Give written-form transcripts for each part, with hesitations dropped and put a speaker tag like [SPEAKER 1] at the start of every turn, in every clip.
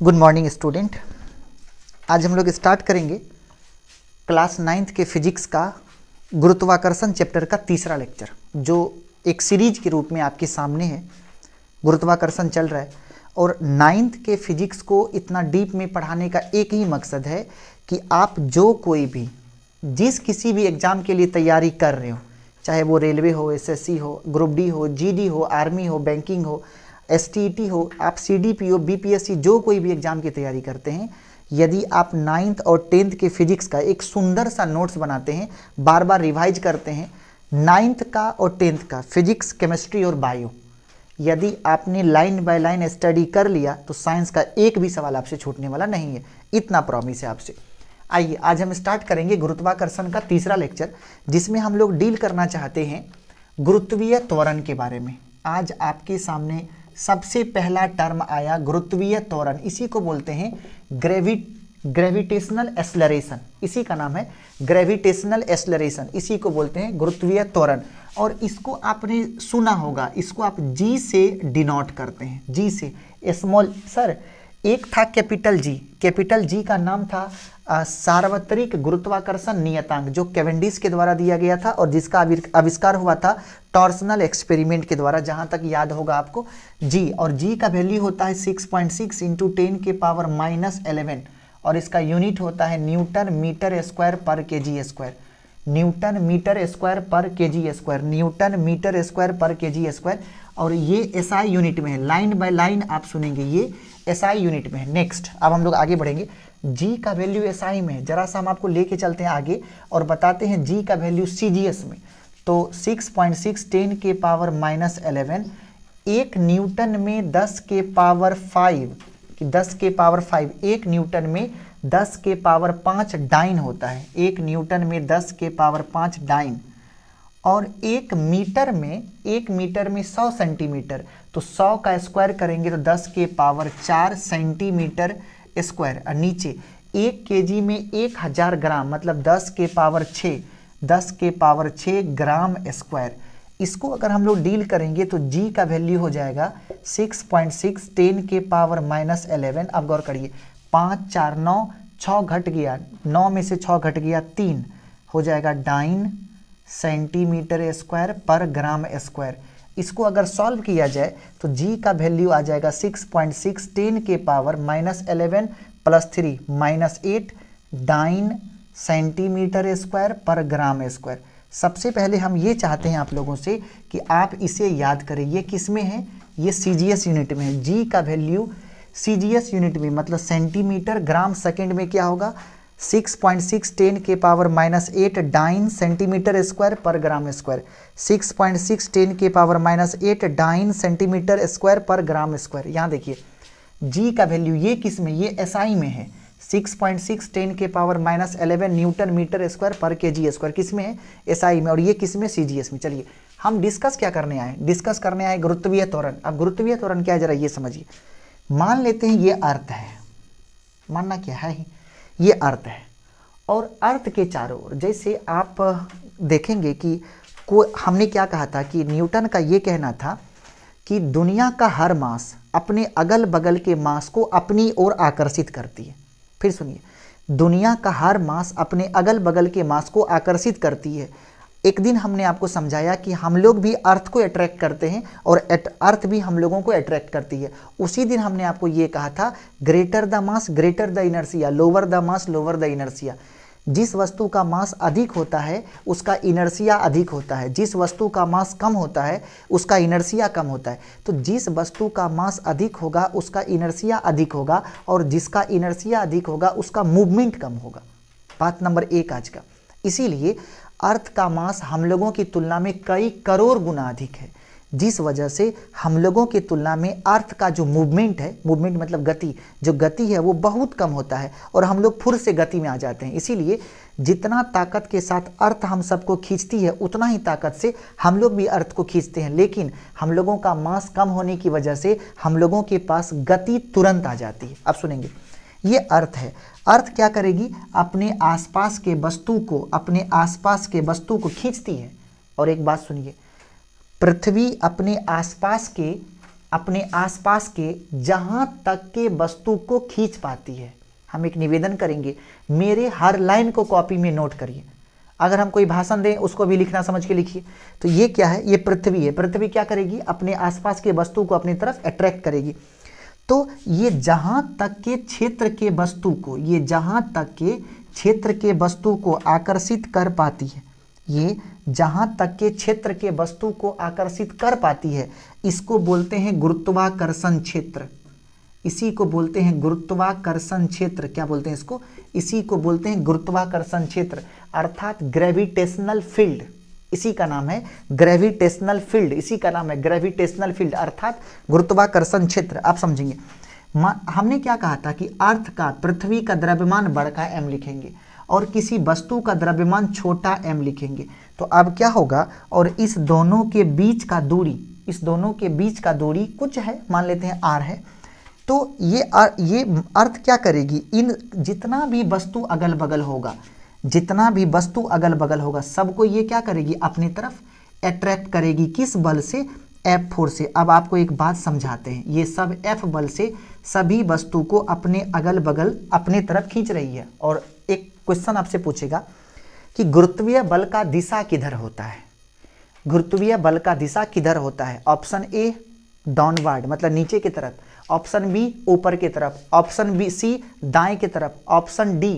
[SPEAKER 1] Good morning student. आज हम लोग स्टार्ट करेंगे क्लास 9th के फिजिक्स का गुरुत्वाकर्षण चैप्टर का तीसरा लेक्चर, जो एक सीरीज के रूप में आपके सामने है। गुरुत्वाकर्षण चल रहा है और 9th के फिजिक्स को इतना डीप में पढ़ाने का एक ही मकसद है कि आप जो कोई भी किसी भी एग्ज़ाम के लिए तैयारी कर रहे हो, चाहे वो रेलवे हो, एसएससी हो, ग्रुप डी हो, जीडी हो, आर्मी हो, बैंकिंग हो, एसटीईटी हो, आप सीडीपी हो, बीपीएससी, जो कोई भी एग्ज़ाम की तैयारी करते हैं, यदि आप 9th और 10th के फिजिक्स का एक सुंदर सा नोट्स बनाते हैं, बार बार रिवाइज करते हैं 9th का और 10th का फिजिक्स, केमिस्ट्री और बायो, यदि आपने लाइन बाय लाइन स्टडी कर लिया तो साइंस का एक भी सवाल आपसे छूटने वाला नहीं है, इतना प्रॉमिस है आपसे। आइए आज हम स्टार्ट करेंगे गुरुत्वाकर्षण का तीसरा लेक्चर, जिसमें हम लोग डील करना चाहते हैं गुरुत्वीय त्वरण के बारे में। आज आपके सामने सबसे पहला टर्म आया गुरुत्वीय त्वरण, इसी को बोलते हैं ग्रेविटेशनल एक्सेलरेशन, इसी का नाम है ग्रेविटेशनल एक्सेलरेशन, इसी को बोलते हैं गुरुत्वीय त्वरण। और इसको आपने सुना होगा, इसको आप जी से डिनोट करते हैं, जी से। स्मॉल सर, एक था कैपिटल जी का नाम था सार्वत्रिक गुरुत्वाकर्षण नियतांक, जो कैवेंडिश के द्वारा दिया गया था और जिसका आविष्कार हुआ था टॉर्सनल एक्सपेरिमेंट के द्वारा, जहां तक याद होगा आपको जी। और जी का वैल्यू होता है 6.6 इंटू 10 के पावर -11 और इसका यूनिट होता है न्यूटन मीटर स्क्वायर पर kg square, newton metre square पर kg square, newton metre square पर केजी स्क्वायर। और ये एसआई यूनिट में है, लाइन बाय लाइन आप सुनेंगे, ये एसआई यूनिट में है। नेक्स्ट अब हम लोग आगे बढ़ेंगे, जी का वैल्यू एसआई में है, जरा सा हम आपको लेके चलते हैं आगे और बताते हैं जी का वैल्यू सीजीएस में। तो 6.6 10 के पावर -11, एक न्यूटन में 10 के पावर 5, 10 के पावर 5, एक न्यूटन में 10 के पावर 5 डाइन होता है, एक न्यूटन में 10 के पावर 5 डाइन। और एक मीटर में 100 सेंटीमीटर, तो 100 का स्क्वायर करेंगे तो 10 के पावर 4 सेंटीमीटर स्क्वायर। और नीचे 1 केजी में 1000 ग्राम, मतलब 10 के पावर 6 ग्राम स्क्वायर। इसको अगर हम लोग डील करेंगे तो जी का वैल्यू हो जाएगा 6.6 10 के पावर -11। अब गौर करिए, 5 4 9, 6 घट गया, 9 में से 6 घट गया 3, हो जाएगा डाइन सेंटीमीटर स्क्वायर पर ग्राम स्क्वायर। इसको अगर सॉल्व किया जाए तो जी का वैल्यू आ जाएगा 6.6 10 के पावर -11 + 3 -8 डाइन सेंटीमीटर स्क्वायर पर ग्राम स्क्वायर। सबसे पहले हम ये चाहते हैं आप लोगों से कि आप इसे याद करें, ये किस में है, ये सीजीएस यूनिट में है। जी का वैल्यू सीजीएस यूनिट में मतलब सेंटीमीटर ग्राम सेकेंड में क्या होगा, 6.6 10 के पावर -8 डाइन सेंटीमीटर स्क्वायर पर ग्राम स्क्वायर, 6.6 10 के पावर -8 डाइन सेंटीमीटर स्क्वायर पर ग्राम स्क्वायर। यहाँ देखिए जी का वैल्यू ये किस में, ये एसआई में है, 6.6 10 के पावर -11 न्यूटन मीटर स्क्वायर पर केजी स्क्वायर, किस में है, एसआई में। और ये किस में, सीजीएस में। चलिए हम डिस्कस क्या करने आए, डिस्कस करने आए गुरुत्वीय त्वरण। अब गुरुत्वीय त्वरण क्या है जरा ये समझिए। मान लेते हैं ये अर्थ है, मानना क्या है, ये अर्थ है और अर्थ के चारों ओर, जैसे आप देखेंगे कि हमने क्या कहा था कि न्यूटन का ये कहना था कि दुनिया का हर मास अपने अगल बगल के मास को अपनी ओर आकर्षित करती है। फिर सुनिए, दुनिया का हर मास अपने अगल बगल के मास को आकर्षित करती है। एक दिन हमने आपको समझाया कि हम लोग भी अर्थ को अट्रैक्ट करते हैं और अर्थ भी हम लोगों को अट्रैक्ट करती है। उसी दिन हमने आपको ये कहा था greater the mass greater the inertia, lower the mass lower the inertia. जिस वस्तु का मास अधिक होता है उसका इनर्शिया अधिक होता है, जिस वस्तु का मास कम होता है उसका इनर्शिया कम होता है। तो जिस वस्तु का मास अधिक होगा उसका इनर्शिया अधिक होगा और जिसका इनर्शिया अधिक होगा उसका मूवमेंट कम होगा। बात नंबर 1 आज का। इसीलिए अर्थ का मास हम लोगों की तुलना में कई करोड़ गुना अधिक है, जिस वजह से हम लोगों की तुलना में अर्थ का जो मूवमेंट है, मूवमेंट मतलब गति, जो गति है वो बहुत कम होता है और हम लोग फुर से गति में आ जाते हैं। इसीलिए जितना ताकत के साथ अर्थ हम सबको खींचती है उतना ही ताकत से हम लोग भी अर्थ को खींचते हैं, लेकिन हम लोगों का मास कम होने की वजह से हम लोगों के पास गति तुरंत आ जाती है। अब सुनेंगे, ये अर्थ है। अर्थ क्या करेगी, अपने आसपास के वस्तु को खींचती है। और एक बात सुनिए, पृथ्वी अपने आसपास के अपने आसपास के जहां तक के वस्तु को खींच पाती है। हम एक निवेदन करेंगे, मेरे हर लाइन को कॉपी में नोट करिए। अगर हम कोई भाषण दें उसको भी लिखना समझ के लिखिए। तो ये क्या है, ये पृथ्वी है। पृथ्वी क्या करेगी, अपने आसपास के वस्तु को अपनी तरफ अट्रैक्ट करेगी। तो ये जहां तक के क्षेत्र के वस्तु को, ये जहां तक के क्षेत्र के वस्तु को आकर्षित कर पाती है, ये जहां तक के क्षेत्र के वस्तु को आकर्षित कर पाती है, इसको बोलते हैं गुरुत्वाकर्षण क्षेत्र। इसी को बोलते हैं गुरुत्वाकर्षण क्षेत्र। क्या बोलते हैं इसको, इसी को बोलते हैं गुरुत्वाकर्षण क्षेत्र, अर्थात ग्रेविटेशनल फील्ड। इसी का नाम है ग्रेविटेशनल फील्ड, इसी का नाम है ग्रेविटेशनल फील्ड अर्थात गुरुत्वाकर्षण क्षेत्र। आप समझेंगे, हमने क्या कहा था कि अर्थ का, पृथ्वी का द्रव्यमान बड़का m लिखेंगे और किसी वस्तु का द्रव्यमान छोटा m लिखेंगे। तो अब क्या होगा, और इस दोनों के बीच का दूरी, इस दोनों के बीच का दूरी कुछ है, मान लेते हैं r है। तो ये अर्थ क्या करेगी, इन जितना भी वस्तु अगल बगल होगा, जितना भी वस्तु अगल बगल होगा, सबको ये क्या करेगी, अपनी तरफ अट्रैक्ट करेगी। किस बल से, F4 से। अब आपको एक बात समझाते हैं, ये सब F बल से सभी वस्तु को अपने अगल बगल अपने तरफ खींच रही है। और एक क्वेश्चन आपसे पूछेगा कि गुरुत्वीय बल का दिशा किधर होता है, गुरुत्वीय बल का दिशा किधर होता है। ऑप्शन ए डाउनवर्ड मतलब नीचे की तरफ, ऑप्शन बी ऊपर की तरफ, ऑप्शन बी सी दाएं की तरफ, ऑप्शन डी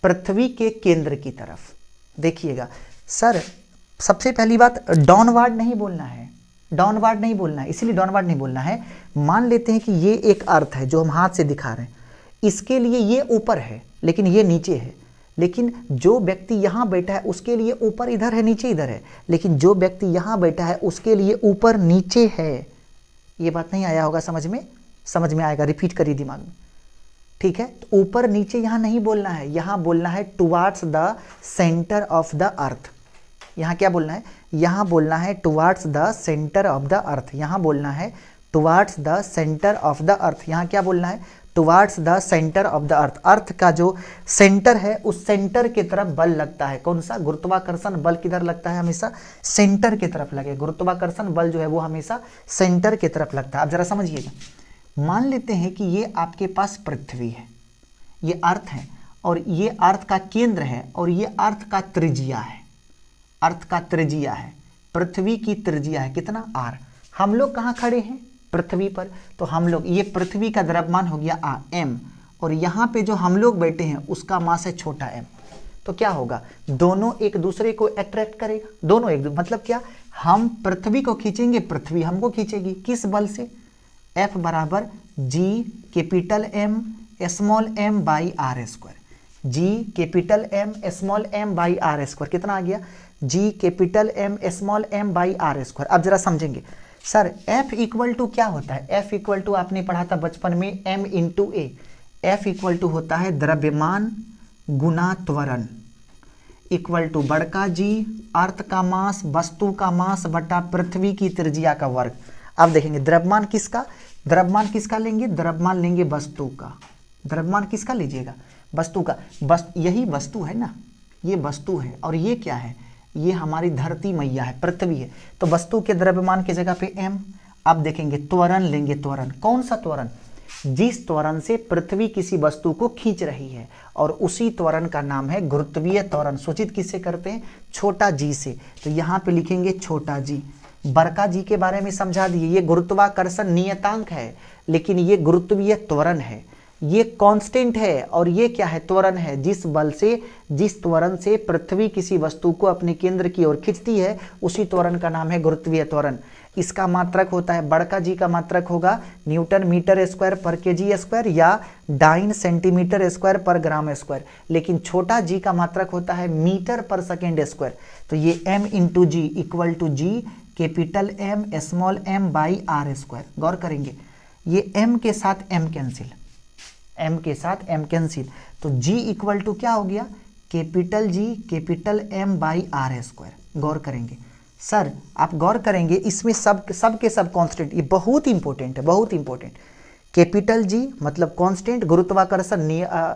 [SPEAKER 1] पृथ्वी के केंद्र की तरफ। देखिएगा सर, सबसे पहली बात डाउनवर्ड नहीं बोलना है, डाउनवर्ड नहीं बोलना है। इसीलिए डाउनवर्ड नहीं बोलना है, मान लेते हैं कि ये एक अर्थ है जो हम हाथ से दिखा रहे हैं, इसके लिए ये ऊपर है लेकिन ये नीचे है। लेकिन जो व्यक्ति यहाँ बैठा है उसके लिए ऊपर इधर है, नीचे इधर है। लेकिन जो व्यक्ति यहाँ बैठा है उसके लिए ऊपर नीचे है। ये बात नहीं आया होगा समझ में, समझ में आएगा, रिपीट करिए दिमाग में, ठीक है। तो ऊपर नीचे यहाँ नहीं बोलना है, यहाँ बोलना है towards the centre of the earth. यहाँ क्या बोलना है, यहाँ बोलना है towards the centre of the earth. यहाँ बोलना है towards the centre of the earth. यहाँ क्या बोलना है, towards the centre of the earth. Earth का जो सेंटर है उस सेंटर की तरफ बल लगता है। कौन सा, गुरुत्वाकर्षण बल किधर लगता है, हमेशा सेंटर की तरफ लगे। गुरुत्वाकर्षण बल जो है वो हमेशा सेंटर की तरफ लगता है। अब जरा समझिएगा, मान लेते हैं कि ये आपके पास पृथ्वी है, ये अर्थ है और ये अर्थ का केंद्र है और ये अर्थ का त्रिज्या है, अर्थ का त्रिज्या है, पृथ्वी की त्रिज्या है कितना, r। हम लोग कहाँ खड़े हैं, पृथ्वी पर। तो हम लोग, ये पृथ्वी का द्रव्यमान हो गया m और यहाँ पे जो हम लोग बैठे हैं उसका मास है छोटा m। तो क्या होगा, दोनों एक दूसरे को अट्रैक्ट करेगा, दोनों एक मतलब क्या, हम पृथ्वी को खींचेंगे, पृथ्वी हमको खींचेगी। किस बल से, F बराबर G capital M small m by R square. G capital M small m by R square कितना आ गया, G capital M small m by R square. अब जरा समझेंगे सर, F इक्वल टू क्या होता है, F इक्वल टू आपने पढ़ा था बचपन में m into a. F equal to होता है द्रव्यमान गुना त्वरण इक्वल टू बड़का G अर्थ का मास, वस्तु का मास बटा पृथ्वी की त्रिज्या का वर्ग। अब देखेंगे द्रव्यमान किसका, द्रव्यमान किसका लेंगे, द्रव्यमान लेंगे वस्तु का। द्रव्यमान किसका लीजिएगा, वस्तु का। यही वस्तु है ना, ये वस्तु है और ये क्या है, ये हमारी धरती मैया है, पृथ्वी है। तो वस्तु के द्रव्यमान की जगह पे m। अब देखेंगे त्वरण लेंगे, त्वरण कौन सा त्वरण, जिस त्वरण से पृथ्वी किसी वस्तु को खींच रही है और उसी त्वरण का नाम है गुरुत्वीय त्वरण। सूचित किससे करते हैं, छोटा g से। तो यहाँ पे लिखेंगे छोटा g। बड़का जी के बारे में समझा दिए, ये गुरुत्वाकर्षण नियतांक है लेकिन ये गुरुत्वीय त्वरण है, ये कांस्टेंट है और ये क्या है, त्वरण है। जिस बल से, जिस त्वरण से पृथ्वी किसी वस्तु को अपने केंद्र की ओर खींचती है उसी त्वरण का नाम है गुरुत्वीय त्वरण। इसका मात्रक होता है, बड़का जी का मात्रक होगा न्यूटन मीटर स्क्वायर पर केजी स्क्वायर या डाइन सेंटीमीटर स्क्वायर पर ग्राम स्क्वायर, लेकिन छोटा जी का मात्रक होता है मीटर पर सेकेंड स्क्वायर। तो ये m into G equal to G capital M small m by R square. गौर करेंगे, ये m के साथ m कैंसिल, m के साथ m कैंसिल, तो g इक्वल टू क्या हो गया, capital G capital M by R square. गौर करेंगे सर, आप गौर करेंगे इसमें सब के सब कांस्टेंट, ये बहुत इंपॉर्टेंट है, बहुत इंपॉर्टेंट। कैपिटल जी मतलब कांस्टेंट गुरुत्वाकर्षण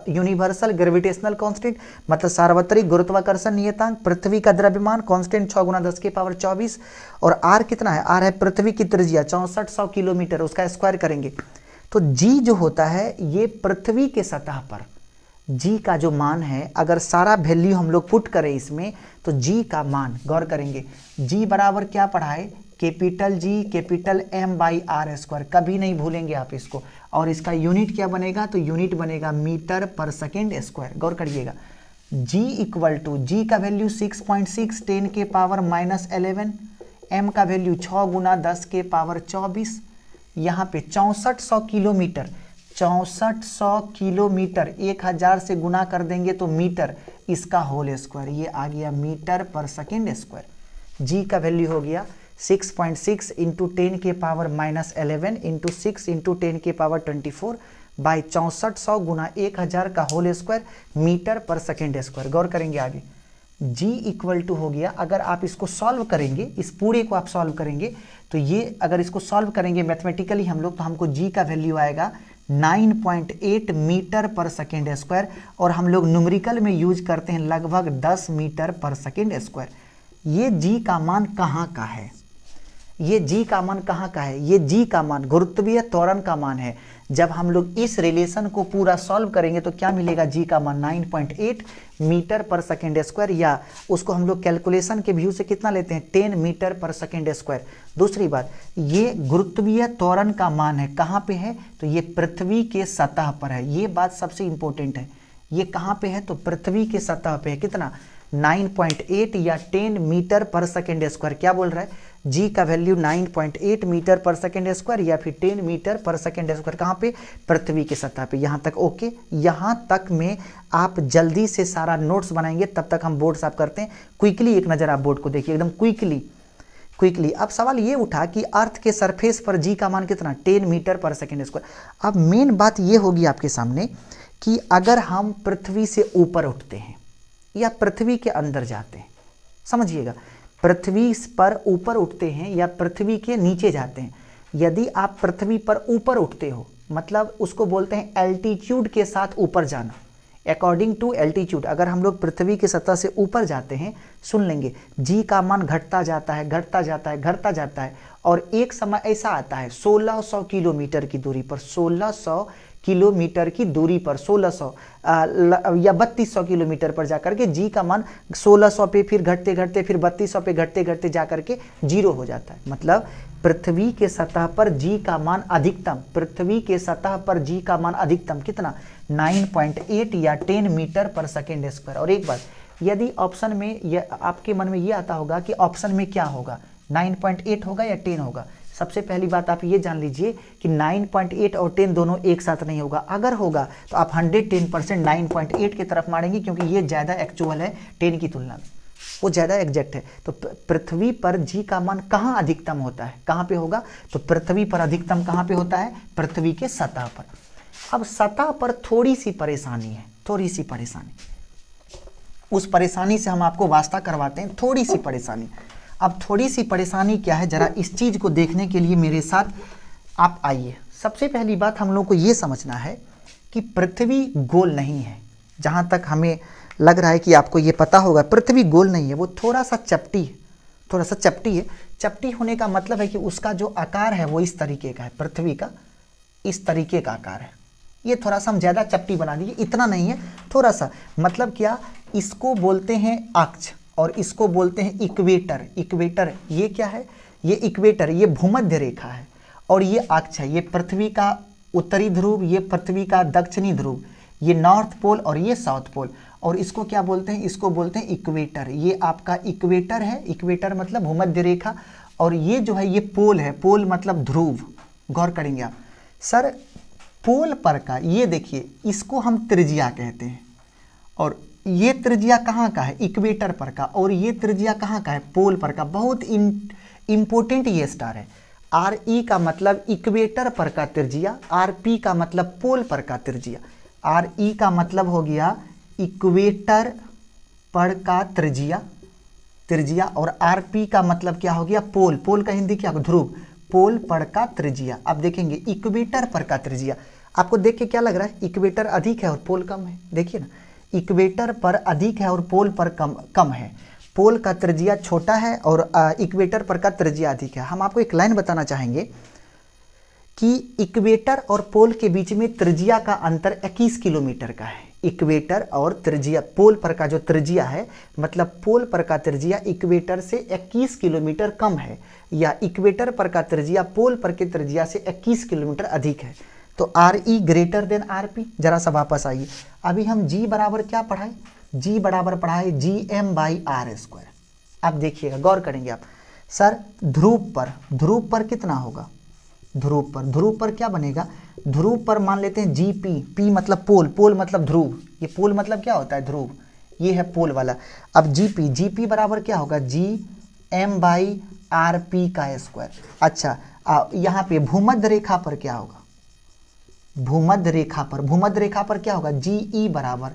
[SPEAKER 1] यूनिवर्सल ग्रेविटेशनल कांस्टेंट मतलब सार्वत्रिक गुरुत्वाकर्षण नियतांक, पृथ्वी का द्रव्यमान कांस्टेंट 6 × 10⁻24 और आर कितना है, आर है पृथ्वी की त्रिज्या 6400 किलोमीटर, उसका स्क्वायर करेंगे तो जी जो होता है ये पृथ्वी के सतह पर जी का जो मान है, अगर सारा वैल्यू हम लोग पुट करें इसमें तो जी का मान गौर करेंगे, जी बराबर क्या पढ़ा है, कैपिटल जी कैपिटल m/r², कभी नहीं भूलेंगे आप इसको। और इसका यूनिट क्या बनेगा, तो यूनिट बनेगा मीटर पर सेकेंड स्क्वायर। गौर करिएगा g इक्वल टू जी का वैल्यू 6.6 10⁻11, m का वैल्यू 6 × 10⁻24, यहाँ पे 6400 किलोमीटर, 6400 किलोमीटर 1000 से गुना कर देंगे तो मीटर, इसका होल स्क्वायर, ये आ गया मीटर पर सेकेंड स्क्वायर। जी का वैल्यू हो गया 6.6 इंटू 10⁻11 इंटू 6 इंटू 10⁻24 बाई 6400 गुना 1000 का होल स्क्वायर मीटर पर सेकेंड स्क्वायर। गौर करेंगे आगे g इक्वल टू हो गया, अगर आप इसको सॉल्व करेंगे, इस पूरे को आप सॉल्व करेंगे तो ये अगर इसको सॉल्व करेंगे मैथमेटिकली हम लोग तो हमको g का वैल्यू आएगा 9.8 मीटर पर सेकेंड स्क्वायर, और हम लोग न्यूमेरिकल में यूज करते हैं लगभग 10 मीटर पर सेकेंड स्क्वायर। ये g का मान कहाँ का है, ये g का मान कहाँ का है, ये g का मान गुरुत्वीय त्वरण का मान है। जब हम लोग इस रिलेशन को पूरा सॉल्व करेंगे तो क्या मिलेगा, g का मान 9.8 मीटर पर सेकेंड स्क्वायर, या उसको हम लोग कैलकुलेशन के व्यू से कितना लेते हैं 10 मीटर पर सेकेंड स्क्वायर। दूसरी बात, ये गुरुत्वीय त्वरण का मान है, कहाँ पे है, तो ये पृथ्वी के सतह पर है। ये बात सबसे इंपॉर्टेंट है, ये कहाँ पे है, तो पृथ्वी के सतह पे है। कितना 9.8 या 10 मीटर पर सेकेंड स्क्वायर। क्या बोल रहा है, जी का वैल्यू 9.8 मीटर पर सेकेंड स्क्वायर या फिर 10 मीटर पर सेकेंड स्क्वायर, कहाँ पे, पृथ्वी की सतह पे। यहाँ तक ओके, यहाँ तक में आप जल्दी से सारा नोट्स बनाएंगे, तब तक हम बोर्ड साफ करते हैं। क्विकली एक नज़र आप बोर्ड को देखिए, एकदम क्विकली। अब सवाल ये उठा कि अर्थ के सरफेस पर जी का मान कितना, 10 मीटर पर सेकेंड स्क्वायर। अब मेन बात ये होगी आपके सामने कि अगर हम पृथ्वी से ऊपर उठते हैं या पृथ्वी के अंदर जाते हैं, समझिएगा, पृथ्वी पर ऊपर उठते हैं या पृथ्वी के नीचे जाते हैं। यदि आप पृथ्वी पर ऊपर उठते हो मतलब उसको बोलते हैं एल्टीट्यूड के साथ ऊपर जाना, अकॉर्डिंग टू एल्टीट्यूड। अगर हम लोग पृथ्वी की सतह से ऊपर जाते हैं, सुन लेंगे, जी का मान घटता जाता है, घटता जाता है, घटता जाता है, और एक समय ऐसा आता है 1600 किलोमीटर की दूरी पर, 1600 किलोमीटर की दूरी पर, 1600 या 3200 किलोमीटर पर जाकर के जी का मान 1600 पे फिर घटते घटते फिर 3200 पे घटते घटते जाकर के जीरो हो जाता है। मतलब पृथ्वी के सतह पर जी का मान अधिकतम, पृथ्वी के सतह पर जी का मान अधिकतम कितना, 9.8 या 10 मीटर पर सेकेंड स्क्वायर। और एक बात, यदि ऑप्शन में आपके मन में ये आता होगा कि ऑप्शन में क्या होगा, 9.8 होगा या 10 होगा। सबसे पहली बात आप ये जान लीजिए कि 9.8 और 10 दोनों एक साथ नहीं होगा। अगर होगा तो आप 110% 9.8 की तरफ मारेंगे, क्योंकि ये ज़्यादा एक्चुअल है 10 की तुलना में, वो ज़्यादा एग्जैक्ट है। तो पृथ्वी पर जी का मान कहाँ अधिकतम होता है, कहाँ पे होगा, तो पृथ्वी पर अधिकतम कहाँ पे होता है, पृथ्वी के सतह पर। अब सतह पर थोड़ी सी परेशानी है, थोड़ी सी परेशानी, उस परेशानी से हम आपको वास्ता करवाते हैं, थोड़ी सी परेशानी। अब थोड़ी सी परेशानी क्या है, जरा इस चीज़ को देखने के लिए मेरे साथ आप आइए। सबसे पहली बात हम लोग को ये समझना है कि पृथ्वी गोल नहीं है। जहाँ तक हमें लग रहा है कि आपको ये पता होगा, पृथ्वी गोल नहीं है, वो थोड़ा सा चपटी है, थोड़ा सा चपटी है। चपटी होने का मतलब है कि उसका जो आकार है वो इस तरीके का है, पृथ्वी का इस तरीके का आकार है। ये थोड़ा सा हम ज़्यादा चपटी बना दीजिए, इतना नहीं है, थोड़ा सा। मतलब क्या, इसको बोलते हैं अक्ष और इसको बोलते हैं इक्वेटर। इक्वेटर ये क्या है, ये इक्वेटर, ये भूमध्य रेखा है, और ये अक्ष है, ये पृथ्वी का उत्तरी ध्रुव, ये पृथ्वी का दक्षिणी ध्रुव, ये नॉर्थ पोल और ये साउथ पोल, और इसको क्या बोलते हैं, इसको बोलते हैं इक्वेटर। ये आपका इक्वेटर है, इक्वेटर मतलब भूमध्य रेखा, और ये जो है ये पोल है, पोल मतलब ध्रुव। गौर करेंगे आप, सर पोल पर का ये देखिए, इसको हम त्रिज्या कहते हैं, और ये त्रिज्या कहाँ का है, इक्वेटर पर का, और ये त्रिज्या कहाँ का है, पोल पर का। बहुत इम्पोर्टेंट ये स्टार है। आर ई का मतलब इक्वेटर पर का त्रिज्या, आर पी का मतलब पोल पर का त्रिज्या। आर ई का मतलब हो गया इक्वेटर पर का त्रिज्या, और आर पी का मतलब क्या हो गया, पोल। पोल का हिंदी क्या, ध्रुव। पोल पर का त्रिज्या। अब देखेंगे इक्वेटर पर का त्रिज्या, आपको देख के क्या लग रहा है, इक्वेटर अधिक है और पोल कम है। देखिए ना, इक्वेटर पर अधिक है और पोल पर कम है। पोल का त्रिज्या छोटा है और इक्वेटर पर का त्रिज्या अधिक है। हम आपको एक लाइन बताना चाहेंगे कि इक्वेटर और पोल के बीच में त्रिज्या का अंतर 21 किलोमीटर का है। इक्वेटर और त्रिज्या, पोल पर का जो त्रिज्या है, मतलब पोल पर का त्रिज्या इक्वेटर से 21 किलोमीटर कम है, या इक्वेटर पर का त्रिज्या पोल पर के त्रिज्या से 21 किलोमीटर अधिक है। तो R E greater than R P. जरा सा वापस आइए, अभी हम जी बराबर क्या पढ़ाए, जी बराबर पढ़ाए G M by R square. अब देखिएगा, गौर करेंगे आप, सर ध्रुव पर कितना होगा, ध्रुव पर क्या बनेगा, ध्रुव पर मान लेते हैं जी पी, पी मतलब पोल, पोल मतलब ध्रुव, ये पोल मतलब क्या होता है, ध्रुव, ये है पोल वाला। अब जी पी बराबर क्या होगा, G M by R P का स्क्वायर। अच्छा, यहाँ पे भूमध्य रेखा पर क्या होगा, भूमध्य रेखा पर क्या होगा, जी ई बराबर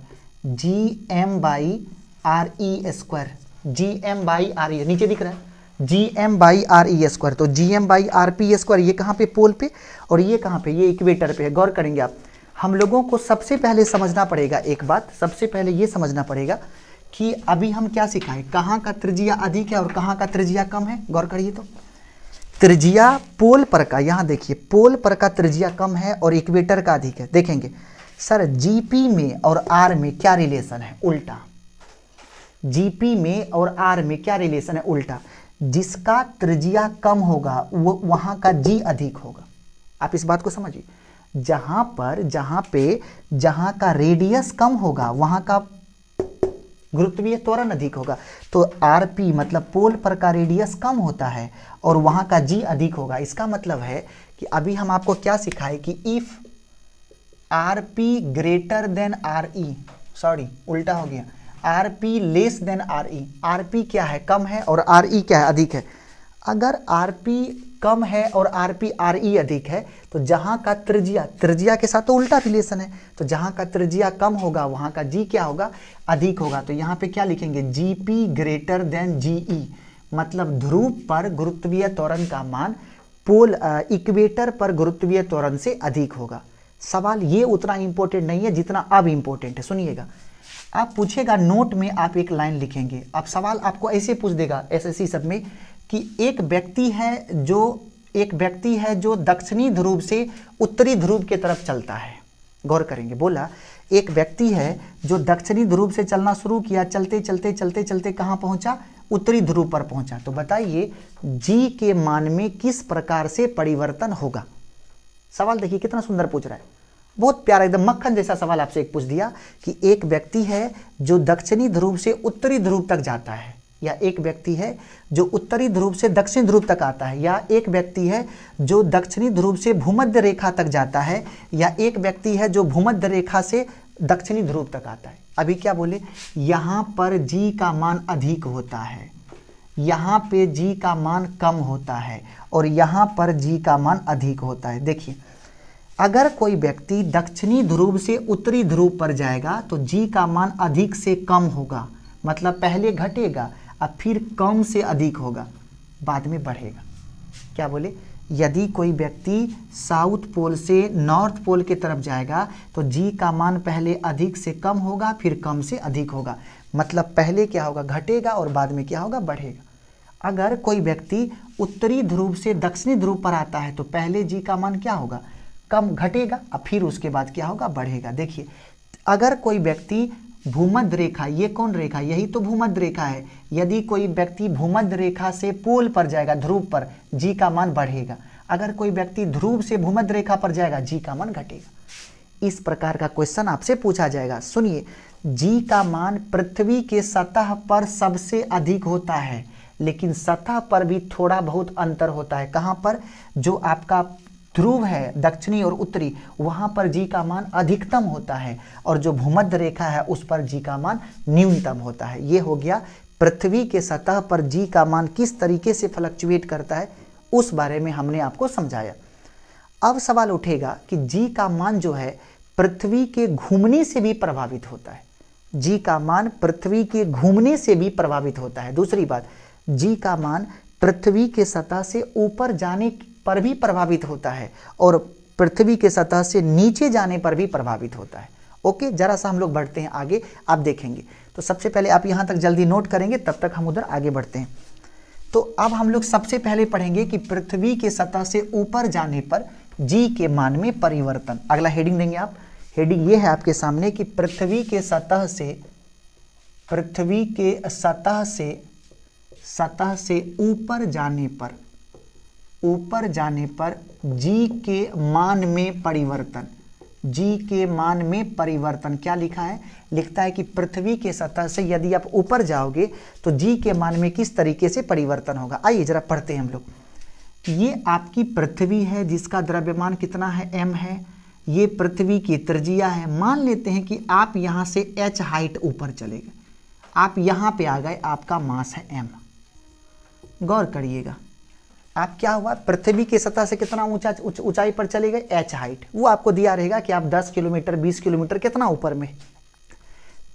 [SPEAKER 1] G M by R E square, G M by R E, नीचे दिख रहा है G M by R E square. तो G M by R P square, ये कहाँ पे, पोल पे, और ये कहाँ पे, ये इक्वेटर पे है। गौर करेंगे आप, हम लोगों को सबसे पहले समझना पड़ेगा एक बात, सबसे पहले ये समझना पड़ेगा कि अभी हम क्या सिखाएं, कहाँ का त्रिज्या अधिक है और कहाँ का त्रिज्या कम है। गौर करिए, तो त्रिज्या पोल पर का, यहाँ देखिए पोल पर का त्रिज्या कम है और इक्वेटर का अधिक है। देखेंगे सर, जीपी में और आर में क्या रिलेशन है, उल्टा, जीपी में और आर में क्या रिलेशन है, उल्टा। जिसका त्रिज्या कम होगा वो वहां का जी अधिक होगा। आप इस बात को समझिए, जहां का रेडियस कम होगा वहां का गुरुत्वीय त्वरण अधिक होगा। तो आरपी मतलब पोल पर का रेडियस कम होता है और वहां का जी अधिक होगा। इसका मतलब है कि अभी हम आपको क्या सिखाए कि if RP greater than R E, sorry उल्टा हो गया, RP less than R E, RP क्या है, कम है, और आर ई क्या है, अधिक है। अगर आरपी कम है और आरपी आर ई अधिक है, तो जहां का त्रिज्या के साथ तो उल्टा रिलेशन है, तो जहां का त्रिज्या कम होगा वहां का जी क्या होगा, अधिक होगा। तो यहाँ पे क्या लिखेंगे, जी पी ग्रेटर देन जी ई, मतलब ध्रुव पर गुरुत्वीय त्वरण का मान पोल इक्वेटर पर गुरुत्वीय त्वरण से अधिक होगा। सवाल ये उतना इंपॉर्टेंट नहीं है जितना अब इंपॉर्टेंट है, सुनिएगा। आप पूछेगा नोट में, आप एक लाइन लिखेंगे, अब सवाल आपको ऐसे पूछ देगा एसएससी सब में कि एक व्यक्ति है जो दक्षिणी ध्रुव से उत्तरी ध्रुव की तरफ चलता है। गौर करेंगे, बोला एक व्यक्ति है जो दक्षिणी ध्रुव से चलना शुरू किया, चलते चलते कहाँ पहुंचा, उत्तरी ध्रुव पर पहुंचा। तो बताइए जी के मान में किस प्रकार से परिवर्तन होगा। सवाल देखिए कितना सुंदर पूछ रहा है, बहुत प्यारा, एकदम मक्खन जैसा सवाल आपसे एक पूछ दिया कि एक व्यक्ति है जो दक्षिणी ध्रुव से उत्तरी ध्रुव तक जाता है, या एक व्यक्ति है जो उत्तरी ध्रुव से दक्षिण ध्रुव तक आता है, या एक व्यक्ति है जो दक्षिणी ध्रुव से भूमध्य रेखा तक जाता है, या एक व्यक्ति है जो भूमध्य रेखा से दक्षिणी ध्रुव तक आता है। अभी क्या बोले, यहाँ पर जी का मान अधिक होता है, यहाँ पे जी का मान कम होता है, और यहाँ पर जी का मान अधिक होता है। देखिए, अगर कोई व्यक्ति दक्षिणी ध्रुव से उत्तरी ध्रुव पर जाएगा तो जी का मान अधिक से कम होगा, मतलब पहले घटेगा अब फिर कम से अधिक होगा, बाद में बढ़ेगा। क्या बोले, यदि कोई व्यक्ति साउथ पोल से नॉर्थ पोल की तरफ जाएगा तो जी का मान पहले अधिक से कम होगा, फिर कम से अधिक होगा, मतलब पहले क्या होगा, घटेगा, और बाद में क्या होगा, बढ़ेगा। अगर कोई व्यक्ति उत्तरी ध्रुव से दक्षिणी ध्रुव पर आता है तो पहले जी का मान क्या होगा, कम, घटेगा, अब फिर उसके बाद क्या होगा, बढ़ेगा। देखिए, अगर कोई व्यक्ति भूमध्य रेखा, ये कौन रेखा, यही तो भूमध्य रेखा है, यदि कोई व्यक्ति भूमध्य रेखा से पोल पर जाएगा, ध्रुव पर, जी का मान बढ़ेगा। अगर कोई व्यक्ति ध्रुव से भूमध्य रेखा पर जाएगा, जी का मान घटेगा। इस प्रकार का क्वेश्चन आपसे पूछा जाएगा। सुनिए, जी का मान पृथ्वी के सतह पर सबसे अधिक होता है, लेकिन सतह पर भी थोड़ा बहुत अंतर होता है। कहाँ पर, जो आपका ध्रुव है दक्षिणी और उत्तरी, वहां पर जी का मान अधिकतम होता है, और जो भूमध्य रेखा है उस पर जी का मान न्यूनतम होता है। ये हो गया पृथ्वी के सतह पर जी का मान किस तरीके से फ्लक्चुएट करता है, उस बारे में हमने आपको समझाया। अब सवाल उठेगा कि जी का मान जो है पृथ्वी के घूमने से भी प्रभावित होता है, जी का मान पृथ्वी के घूमने से भी प्रभावित होता है। दूसरी बात, जी का मान पृथ्वी के सतह से ऊपर जाने पर भी प्रभावित होता है और पृथ्वी के सतह से नीचे जाने पर भी प्रभावित होता है। ओके, जरा सा हम लोग बढ़ते हैं आगे, आप देखेंगे। तो सबसे पहले आप यहाँ तक जल्दी नोट करेंगे, तब तक हम उधर आगे बढ़ते हैं। तो अब हम लोग सबसे पहले पढ़ेंगे कि पृथ्वी के सतह से ऊपर जाने पर जी के मान में परिवर्तन। अगला हेडिंग देंगे आप, हेडिंग ये है आपके सामने कि पृथ्वी के सतह से ऊपर जाने पर जी के मान में परिवर्तन। जी के मान में परिवर्तन क्या लिखा है? लिखता है कि पृथ्वी के सतह से यदि आप ऊपर जाओगे तो जी के मान में किस तरीके से परिवर्तन होगा। आइए जरा पढ़ते हैं हम लोग। ये आपकी पृथ्वी है जिसका द्रव्यमान कितना है? m है। ये पृथ्वी की त्रिज्या है। मान लेते हैं कि आप यहाँ से h हाइट ऊपर चले गए, आप यहाँ पे आ गए, आपका मास है m। गौर करिएगा, आप क्या हुआ, पृथ्वी की सतह से कितना ऊंचाई पर चले गए? h height. वो आपको दिया रहेगा कि आप 10 किलोमीटर 20 किलोमीटर कितना ऊपर में।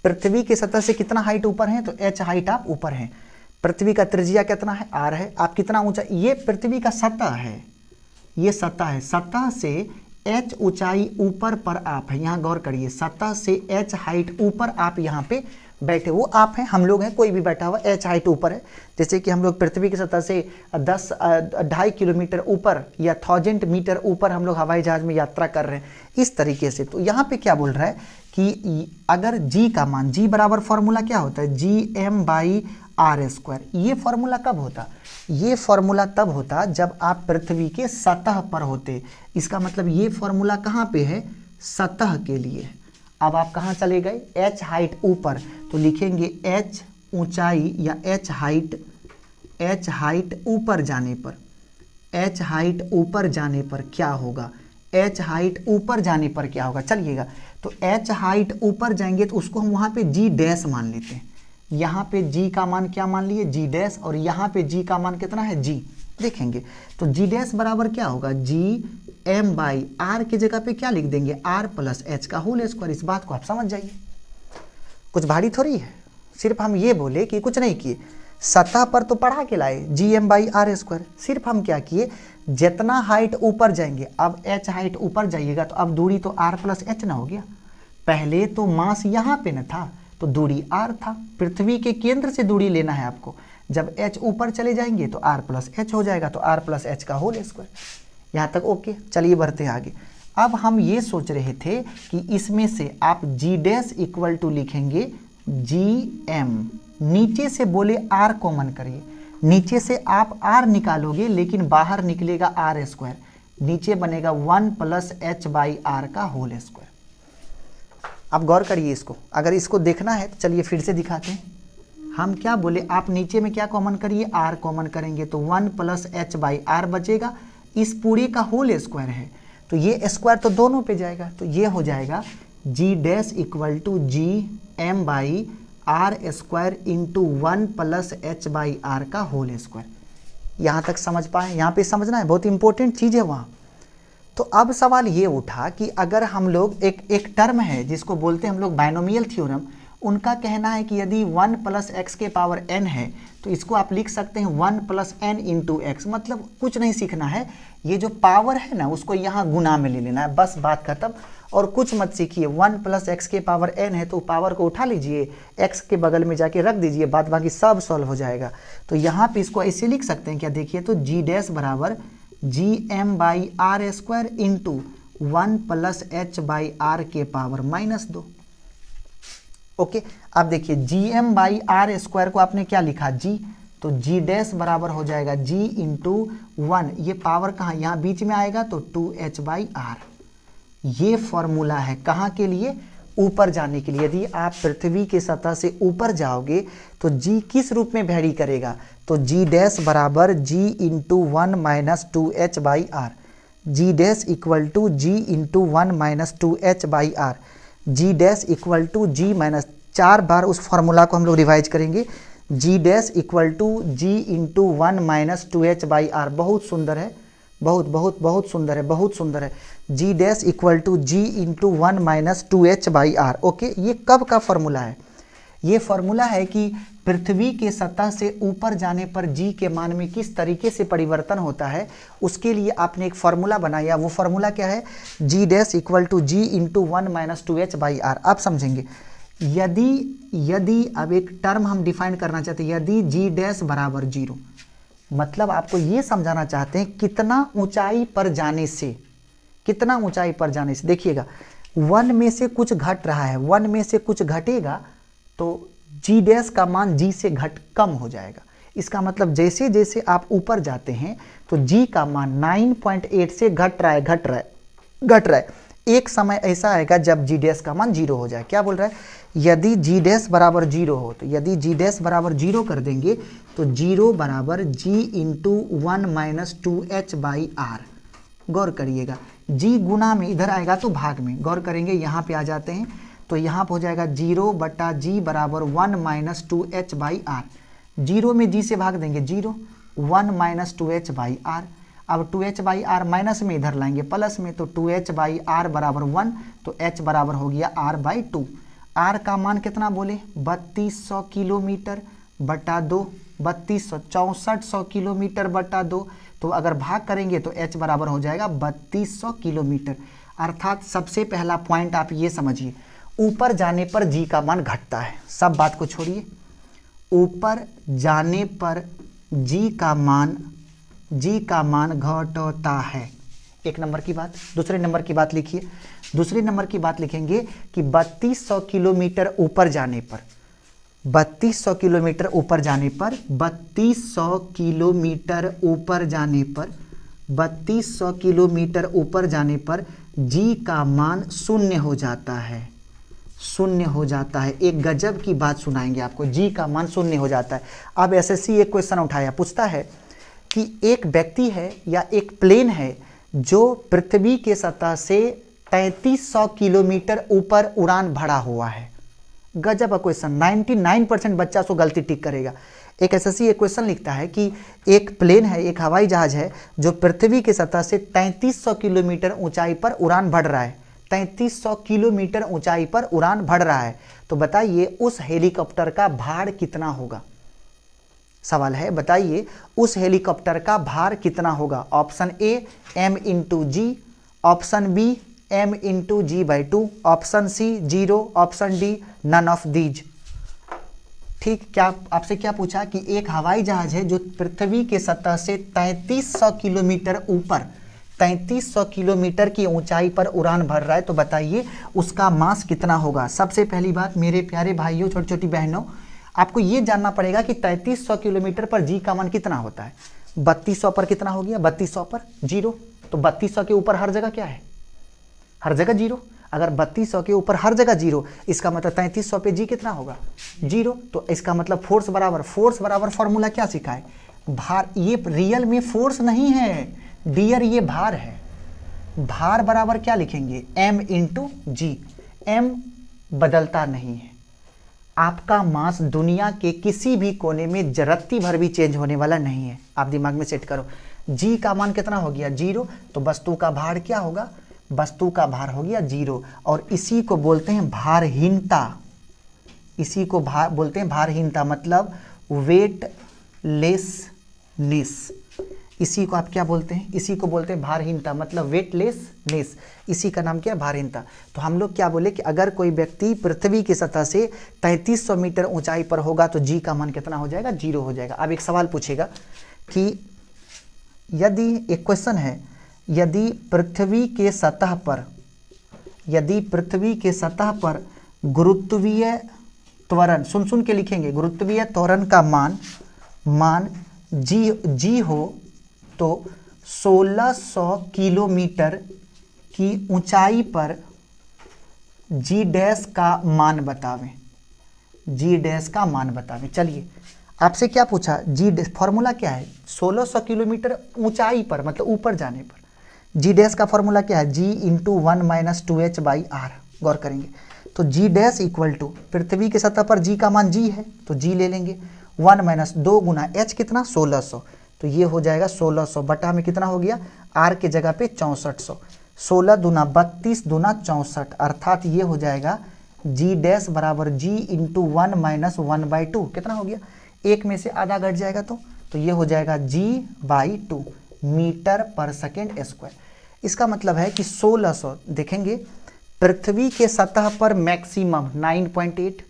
[SPEAKER 1] पृथ्वी की सतह से कितना हाइट ऊपर है? तो h हाइट आप ऊपर हैं। पृथ्वी का त्रिज्या कितना है? r है। आप कितना ऊंचा, ये पृथ्वी का सतह है, ये सतह है। सतह से h ऊंचाई ऊपर पर आप है, यहाँ गौर करिए, सतह से h हाइट ऊपर आप यहाँ पे बैठे, वो आप हैं, हम लोग हैं, कोई भी बैठा हुआ h हाइट ऊपर है। जैसे कि हम लोग पृथ्वी की सतह से 2.5 किलोमीटर ऊपर या 1000 मीटर ऊपर हम लोग हवाई जहाज में यात्रा कर रहे हैं, इस तरीके से। तो यहाँ पे क्या बोल रहा है कि अगर g का मान, g बराबर फॉर्मूला क्या होता है? Gm/r²। ये फॉर्मूला कब होता? ये फॉर्मूला तब होता जब आप पृथ्वी के सतह पर होते। इसका मतलब ये फॉर्मूला कहाँ पे है? सतह के लिए। अब आप कहाँ चले गए? h हाइट ऊपर, तो लिखेंगे h ऊंचाई या h हाइट ऊपर जाने पर, h हाइट ऊपर जाने पर क्या होगा? h हाइट ऊपर जाने पर क्या होगा? चलिएगा, तो h हाइट ऊपर जाएंगे तो उसको हम वहाँ पे g डैश मान लेते हैं। यहाँ पे g का मान क्या मान लिए? g डैश, और यहाँ पे g का मान कितना है? g। देखेंगे तो g डैश बराबर क्या होगा? Gm/r की जगह पे क्या लिख देंगे? r+h का होल स्क्वायर। इस बात को आप समझ जाइए, कुछ भारी थोड़ी है, सिर्फ हम ये बोले कि कुछ नहीं किए, सतह पर तो पढ़ा के लाए Gm/r²। सिर्फ हम क्या किए, जितना हाइट ऊपर जाएंगे, अब h हाइट ऊपर जाइएगा तो अब दूरी तो r+h ना हो गया। पहले तो मास यहाँ पे न था तो दूरी r था, पृथ्वी के केंद्र से दूरी लेना है आपको। जब h ऊपर चले जाएंगे तो r+h हो जाएगा, तो r+h का होल स्क्वायर। यहाँ तक ओके। चलिए बढ़ते हैं आगे। अब हम ये सोच रहे थे कि इसमें से आप g डैश इक्वल टू लिखेंगे Gm, नीचे से बोले r कॉमन करिए, नीचे से आप r निकालोगे लेकिन बाहर निकलेगा r², नीचे बनेगा 1+h/r का होल स्क्वायर। आप गौर करिए इसको, अगर इसको देखना है तो चलिए फिर से दिखाते हैं। हम क्या बोले, आप नीचे में क्या कॉमन करिए? r कॉमन करेंगे तो 1+h/r बचेगा, इस पूरे का होल स्क्वायर है, तो ये स्क्वायर तो दोनों पे जाएगा, तो ये हो जाएगा g dash equal to Gm/r² into 1+h/r का होल स्क्वायर। यहाँ तक समझ पाए? यहाँ पे समझना है, बहुत इंपॉर्टेंट चीज़ है वहाँ। तो अब सवाल ये उठा कि अगर हम लोग एक टर्म है जिसको बोलते हैं हम लोग बाइनोमियल थ्योरम, उनका कहना है कि यदि 1+x⁴n है तो इसको आप लिख सकते हैं 1+n इंटू x। मतलब कुछ नहीं सीखना है, ये जो पावर है ना उसको यहाँ गुना में ले लेना है, बस बात खत्म। और कुछ मत सीखिए, 1+x⁴n है तो पावर को उठा लीजिए, x के बगल में जाके रख दीजिए, बात बाकी सब सॉल्व हो जाएगा। तो यहाँ पे इसको ऐसे लिख सकते हैं, क्या देखिए, तो g डैश बराबर Gm/r² इंटू 1+h/r के पावर -2। ओके, अब देखिए Gm/r² को आपने क्या लिखा? g, तो g डैश बराबर हो जाएगा g इंटू 1, ये पावर कहाँ, यहाँ बीच में आएगा तो 2h/r। ये फॉर्मूला है कहाँ के लिए? ऊपर जाने के लिए। यदि आप पृथ्वी की सतह से ऊपर जाओगे तो g किस रूप में वैरी करेगा? तो g डैश बराबर g into 1 - 2h/r, g dash equal to g into 1 - 2h/r, g dash equal to g minus, 4 बार उस फॉर्मूला को हम लोग रिवाइज करेंगे। g dash equal to g into 1 - 2h/r। बहुत सुंदर है, बहुत सुंदर है, बहुत सुंदर है। g dash equal to g into 1 - 2h/r। Okay, ये कब का फॉर्मूला है? ये फॉर्मूला है कि पृथ्वी के सतह से ऊपर जाने पर जी के मान में किस तरीके से परिवर्तन होता है, उसके लिए आपने एक फॉर्मूला बनाया। वो फॉर्मूला क्या है, G dash equal to G into 1 minus 2h by R. आप समझेंगे, यदि अब एक टर्म हम डिफाइन करना चाहते हैं, यदि जी डैश बराबर 0, मतलब आपको ये समझाना चाहते हैं कितना ऊंचाई पर जाने से, कितना ऊंचाई पर जाने से। देखिएगा 1 में से कुछ घट रहा है, 1 में से कुछ घटेगा तो जी डैश का मान जी से कम हो जाएगा। इसका मतलब जैसे जैसे आप ऊपर जाते हैं तो जी का मान 9.8 से घट रहा है। एक समय ऐसा आएगा जब जी डैश का मान 0 हो जाए। क्या बोल रहा है, यदि जी डैश बराबर 0 हो, तो यदि जी डैश बराबर 0 कर देंगे तो 0 बराबर G into 1 minus 2h by R. गौर करिएगा, जी गुना में इधर आएगा तो भाग में, गौर करेंगे यहाँ पे आ जाते हैं तो यहाँ पर हो जाएगा 0 बटा जी बराबर 1 माइनस 2h बाई आर। 0 में जी से भाग देंगे 0, 1 माइनस 2h बाई आर। अब 2h बाई आर माइनस में इधर लाएंगे प्लस में, तो 2h बाई आर बराबर 1, तो h बराबर हो गया r बाई 2। r का मान कितना बोले, 3200 किलोमीटर बटा 2, 6400 किलोमीटर बटा 2। तो अगर भाग करेंगे तो h बराबर हो जाएगा 3200 किलोमीटर। अर्थात सबसे पहला पॉइंट आप ये समझिए, ऊपर जाने पर जी का मान घटता है। सब बात को छोड़िए, ऊपर जाने पर जी का मान घटता है। एक नंबर की बात। दूसरे नंबर की बात लिखिए, दूसरे नंबर की बात लिखेंगे कि 3200 किलोमीटर ऊपर जाने पर, 3200 किलोमीटर ऊपर जाने पर, 3200 किलोमीटर ऊपर जाने पर, 3200 किलोमीटर ऊपर जाने पर जी का मान शून्य हो जाता है, शून्य हो जाता है। एक गजब की बात सुनाएंगे आपको, जी का मान शून्य हो जाता है। अब एसएससी एक क्वेश्चन उठाया, पूछता है कि एक व्यक्ति है या एक प्लेन है जो पृथ्वी के सतह से 3300 किलोमीटर ऊपर उड़ान भरा हुआ है। गजब का क्वेश्चन, 99% बच्चा सो गलती टिक करेगा। एक एसएससी एक क्वेश्चन लिखता है कि एक प्लेन है, एक हवाई जहाज है जो पृथ्वी के सतह से 3300 किलोमीटर ऊंचाई पर उड़ान भर रहा है, 3300 किलोमीटर ऊंचाई पर उड़ान भर रहा है। तो बताइए उस हेलीकॉप्टर का भार कितना होगा। सवाल है, बताइए उस हेलीकॉप्टर का भार कितना होगा। Option A m into g, option B m into g by 2, option C 0, option D none of these. ठीक, क्या आपसे क्या पूछा कि एक हवाई जहाज है जो पृथ्वी के सतह से 3300 किलोमीटर ऊपर, 3300 किलोमीटर की ऊंचाई पर उड़ान भर रहा है, तो बताइए उसका मास कितना होगा। सबसे पहली बात मेरे प्यारे भाइयों, छोटी छोटी बहनों, आपको ये जानना पड़ेगा कि 3300 किलोमीटर पर जी का मान कितना होता है। 3200 पर कितना हो गया, 3200 पर 0, तो 3200 के ऊपर हर जगह क्या है, हर जगह 0। अगर 3200 के ऊपर हर जगह 0, इसका मतलब 3300 पे जी कितना होगा, 0। तो इसका मतलब फोर्स बराबर फॉर्मूला क्या सीखा है, भार। ये रियल में फोर्स नहीं है डियर, ये भार है। भार बराबर क्या लिखेंगे, m इंटू जी। m बदलता नहीं है। आपका मास दुनिया के किसी भी कोने में जरत्ती भर भी चेंज होने वाला नहीं है। आप दिमाग में सेट करो, जी का मान कितना हो गया, 0, तो वस्तु का भार क्या होगा, वस्तु का भार हो गया 0। और इसी को बोलते हैं भारहीनता, इसी को बोलते हैं भारहीनता, मतलब वेटलेसनेस। इसी को आप क्या बोलते हैं, इसी को बोलते हैं भारहीनता, मतलब वेटलेसनेस। इसी का नाम क्या है, भारहीनता। तो हम लोग क्या बोले कि अगर कोई व्यक्ति पृथ्वी की सतह से 3300 मीटर ऊंचाई पर होगा तो जी का मान कितना हो जाएगा, 0 हो जाएगा। अब एक सवाल पूछेगा कि यदि, एक क्वेश्चन है, यदि पृथ्वी के सतह पर गुरुत्वीय त्वरण, सुन के लिखेंगे, गुरुत्वीय त्वरण का मान जी हो तो 1600 किलोमीटर की ऊंचाई पर जी डैश का मान बतावें, जी डैश का मान बतावें। चलिए आपसे क्या पूछा, जी फॉर्मूला क्या है, 1600 किलोमीटर ऊंचाई पर, मतलब ऊपर जाने पर जी डैश का फॉर्मूला क्या है, G into 1 minus 2h by R. गौर करेंगे तो जी डैश इक्वल टू, पृथ्वी के सतह पर जी का मान जी है तो जी ले लेंगे, 1 माइनस 2 गुना h कितना 1600, तो ये हो जाएगा 1600 बटा में कितना हो गया, r के जगह पे 6400, 16 दूना 32 दूना 64, अर्थात ये हो जाएगा जी डैश बराबर जी इंटू 1 माइनस 1/2 कितना हो गया, एक में से आधा घट जाएगा तो ये हो जाएगा g/2 मीटर पर सेकेंड स्क्वायर। इसका मतलब है कि 1600 देखेंगे, पृथ्वी के सतह पर मैक्सिमम 9.8,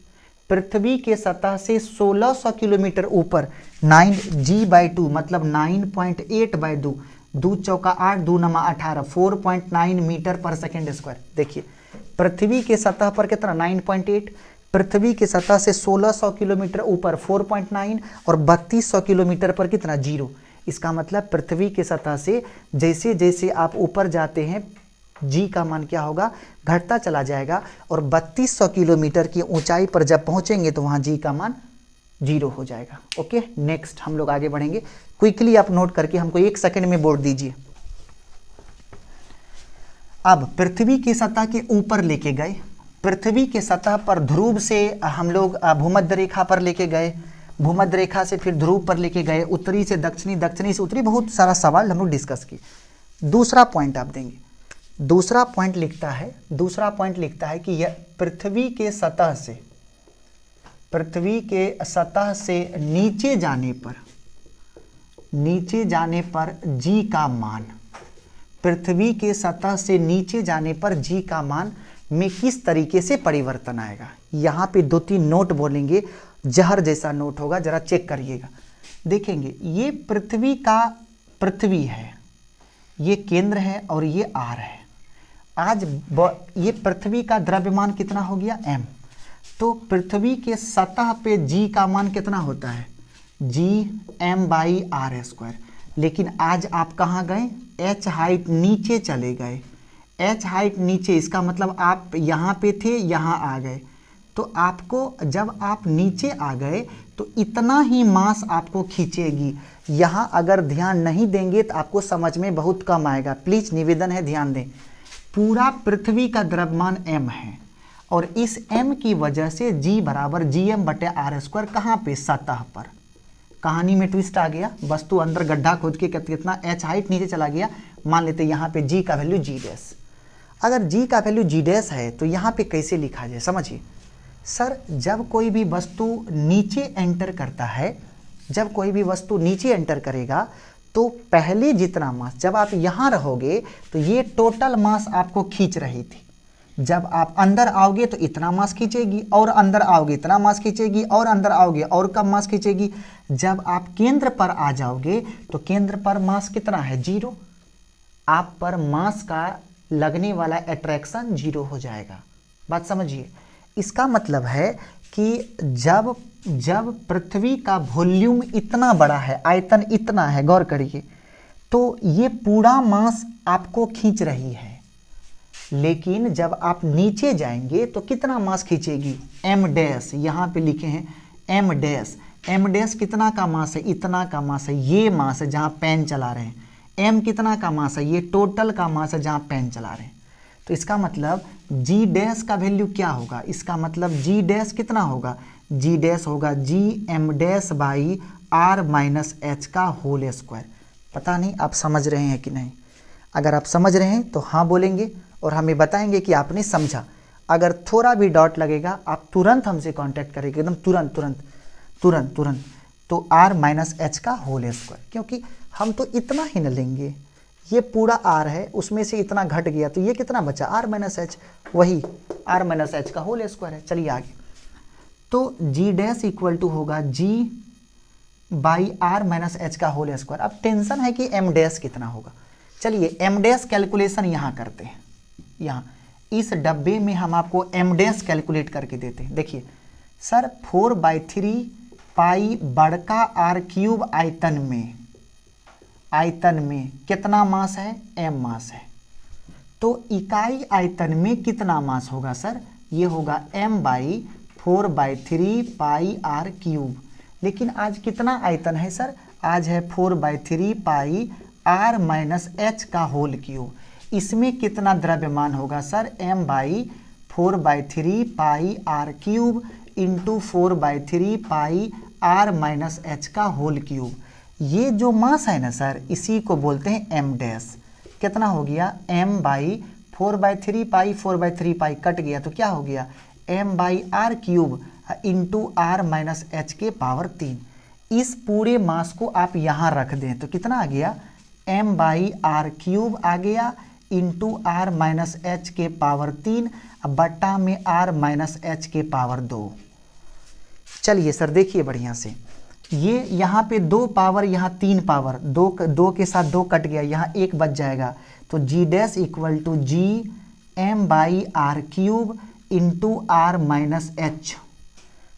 [SPEAKER 1] पृथ्वी के सतह से 1600 किलोमीटर ऊपर 9g/2 मतलब 9.8/2, 2 चौका 8, 2 नमा 18, 4.9 मीटर पर सेकेंड स्क्वायर। देखिए पृथ्वी के सतह पर कितना 9.8, पृथ्वी की सतह से 1600 किलोमीटर ऊपर 4.9 और 3200 किलोमीटर पर कितना 0। इसका मतलब पृथ्वी की सतह से जैसे जैसे आप ऊपर जाते हैं जी का मान क्या होगा, घटता चला जाएगा और 3200 किलोमीटर की ऊंचाई पर जब पहुंचेंगे तो वहां जी का मान 0 हो जाएगा। ओके, नेक्स्ट हम लोग आगे बढ़ेंगे। क्विकली आप नोट करके हमको 1 सेकंड में बोल दीजिए। अब पृथ्वी की सतह के ऊपर लेके गए, पृथ्वी के सतह पर ध्रुव से हम लोग भूमध्य रेखा पर लेके गए, भूमध्य रेखा से फिर ध्रुव पर लेके गए, उत्तरी से दक्षिणी, दक्षिणी से उत्तरी, बहुत सारा सवाल हम लोग डिस्कस किए। दूसरा पॉइंट आप देंगे, दूसरा पॉइंट लिखता है कि यह पृथ्वी के सतह से नीचे जाने पर जी का मान, पृथ्वी के सतह से नीचे जाने पर जी का मान में किस तरीके से परिवर्तन आएगा। यहाँ पे 2-3 नोट बोलेंगे, जहर जैसा नोट होगा, जरा चेक करिएगा। देखेंगे ये पृथ्वी है, ये केंद्र है और ये आर है। आज ये पृथ्वी का द्रव्यमान कितना हो गया m, तो पृथ्वी के सतह पे g का मान कितना होता है g m/r²। लेकिन आज आप कहाँ गए, h हाइट नीचे चले गए, h हाइट नीचे, इसका मतलब आप यहाँ पे थे, यहाँ आ गए, तो आपको जब आप नीचे आ गए तो इतना ही मास आपको खींचेगी। यहाँ अगर ध्यान नहीं देंगे तो आपको समझ में बहुत कम आएगा, प्लीज निवेदन है ध्यान दें। पूरा पृथ्वी का द्रव्यमान m है और इस m की वजह से g बराबर gm/r², कहाँ पे, सतह पर। कहानी में ट्विस्ट आ गया, वस्तु अंदर गड्ढा खोद के कितना h हाइट नीचे चला गया, मान लेते यहाँ पे g का वैल्यू g डैश। अगर g का वैल्यू g डैश है तो यहाँ पे कैसे लिखा जाए, समझिए सर। जब कोई भी वस्तु नीचे एंटर करता है, जब कोई भी वस्तु नीचे एंटर करेगा तो पहले जितना मास, जब आप यहाँ रहोगे तो ये टोटल मास आपको खींच रही थी, जब आप अंदर आओगे तो इतना मास खींचेगी, और अंदर आओगे इतना मास खींचेगी, और अंदर आओगे और कम मास खींचेगी। जब आप केंद्र पर आ जाओगे तो केंद्र पर मास कितना है 0, आप पर मास का लगने वाला अट्रैक्शन 0 हो जाएगा। बात समझिए, इसका मतलब है कि जब पृथ्वी का वॉल्यूम इतना बड़ा है, आयतन इतना है, गौर करिए, तो ये पूरा मास आपको खींच रही है। लेकिन जब आप नीचे जाएंगे तो कितना मास खींचेगी, m डैश, यहाँ पे लिखे हैं m डैश। m डैश कितना का मास है, इतना का मास है, ये मास है जहाँ पेन चला रहे हैं। m कितना का मास है, ये टोटल का मास है जहाँ पेन चला रहे हैं। तो इसका मतलब g डैश का वैल्यू क्या होगा, इसका मतलब g डैश कितना होगा, g डैश होगा gm'/r-h²। पता नहीं आप समझ रहे हैं कि नहीं। अगर आप समझ रहे हैं तो हाँ बोलेंगे और हमें बताएंगे कि आपने समझा। अगर थोड़ा भी डाउट लगेगा आप तुरंत हमसे कांटेक्ट करेंगे, एकदम तुरंत, तो r-h², क्योंकि हम तो इतना ही न लेंगे, ये पूरा r है, उसमें से इतना घट गया तो ये कितना बचा r-h, वही r-h² है। चलिए आगे, तो g डैश इक्वल टू होगा g/r-h²। अब टेंशन है कि m डैश कितना होगा। चलिए m डैश कैलकुलेशन यहाँ करते हैं, यहाँ इस डब्बे में हम आपको m डैश कैलकुलेट करके देते हैं। देखिए सर 4/3 पाई बड़का r³ आयतन में कितना मास है, m मास है, तो इकाई आयतन में कितना मास होगा सर, ये होगा m/4/3 पाई r³। लेकिन आज कितना आयतन है सर, आज है 4/3 पाई r-h²। इसमें कितना द्रव्यमान होगा सर, m/4/3 पाई r³ इंटू 4/3 पाई r-h²। ये जो मास है ना सर, इसी को बोलते हैं m डैश। कितना हो गया, m/4/3 पाई, 4/3 पाई कट गया तो क्या हो गया, m/r³ into r minus h के पावर 3। इस पूरे मास को आप यहाँ रख दें तो कितना आ गया, m/r³ आ गया इंटू r माइनस h के पावर 3 बट्टा में r माइनस h के पावर 2। चलिए सर देखिए बढ़िया से, ये यहाँ पे 2 पावर, यहाँ 3 पावर, 2 के साथ 2 कट गया, यहाँ 1 बच जाएगा। तो g dash equal to g m/r³ into r minus h।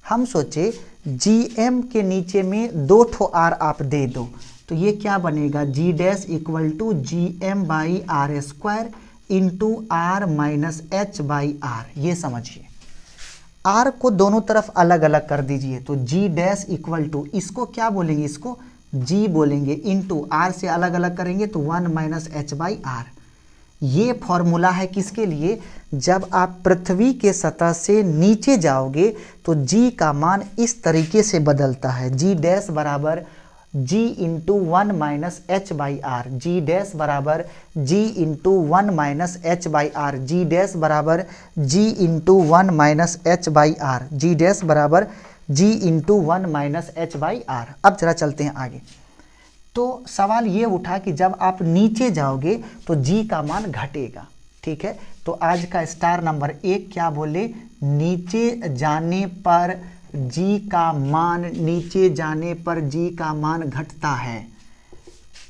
[SPEAKER 1] हम सोचे gm के नीचे में 2 ठो r आप दे दो तो ये क्या बनेगा, g dash equal to gm/r² into r minus h/r। ये समझिए, r को दोनों तरफ अलग अलग कर दीजिए तो g डैश इक्वल टू, इसको क्या बोलेंगे, इसको g बोलेंगे, इंटू r से अलग अलग करेंगे तो 1 माइनस h/r। ये फॉर्मूला है किसके लिए, जब आप पृथ्वी के सतह से नीचे जाओगे तो g का मान इस तरीके से बदलता है, g डैश बराबर g into 1 minus h/r, g dash बराबर g into 1 minus h/r, g dash बराबर g into 1 minus h/r, g dash बराबर g इंटू 1 माइनस h/r। अब जरा चलते हैं आगे। तो सवाल ये उठा कि जब आप नीचे जाओगे तो g का मान घटेगा, ठीक है। तो आज का स्टार नंबर 1 क्या बोले, नीचे जाने पर g का मान, नीचे जाने पर g का मान घटता है।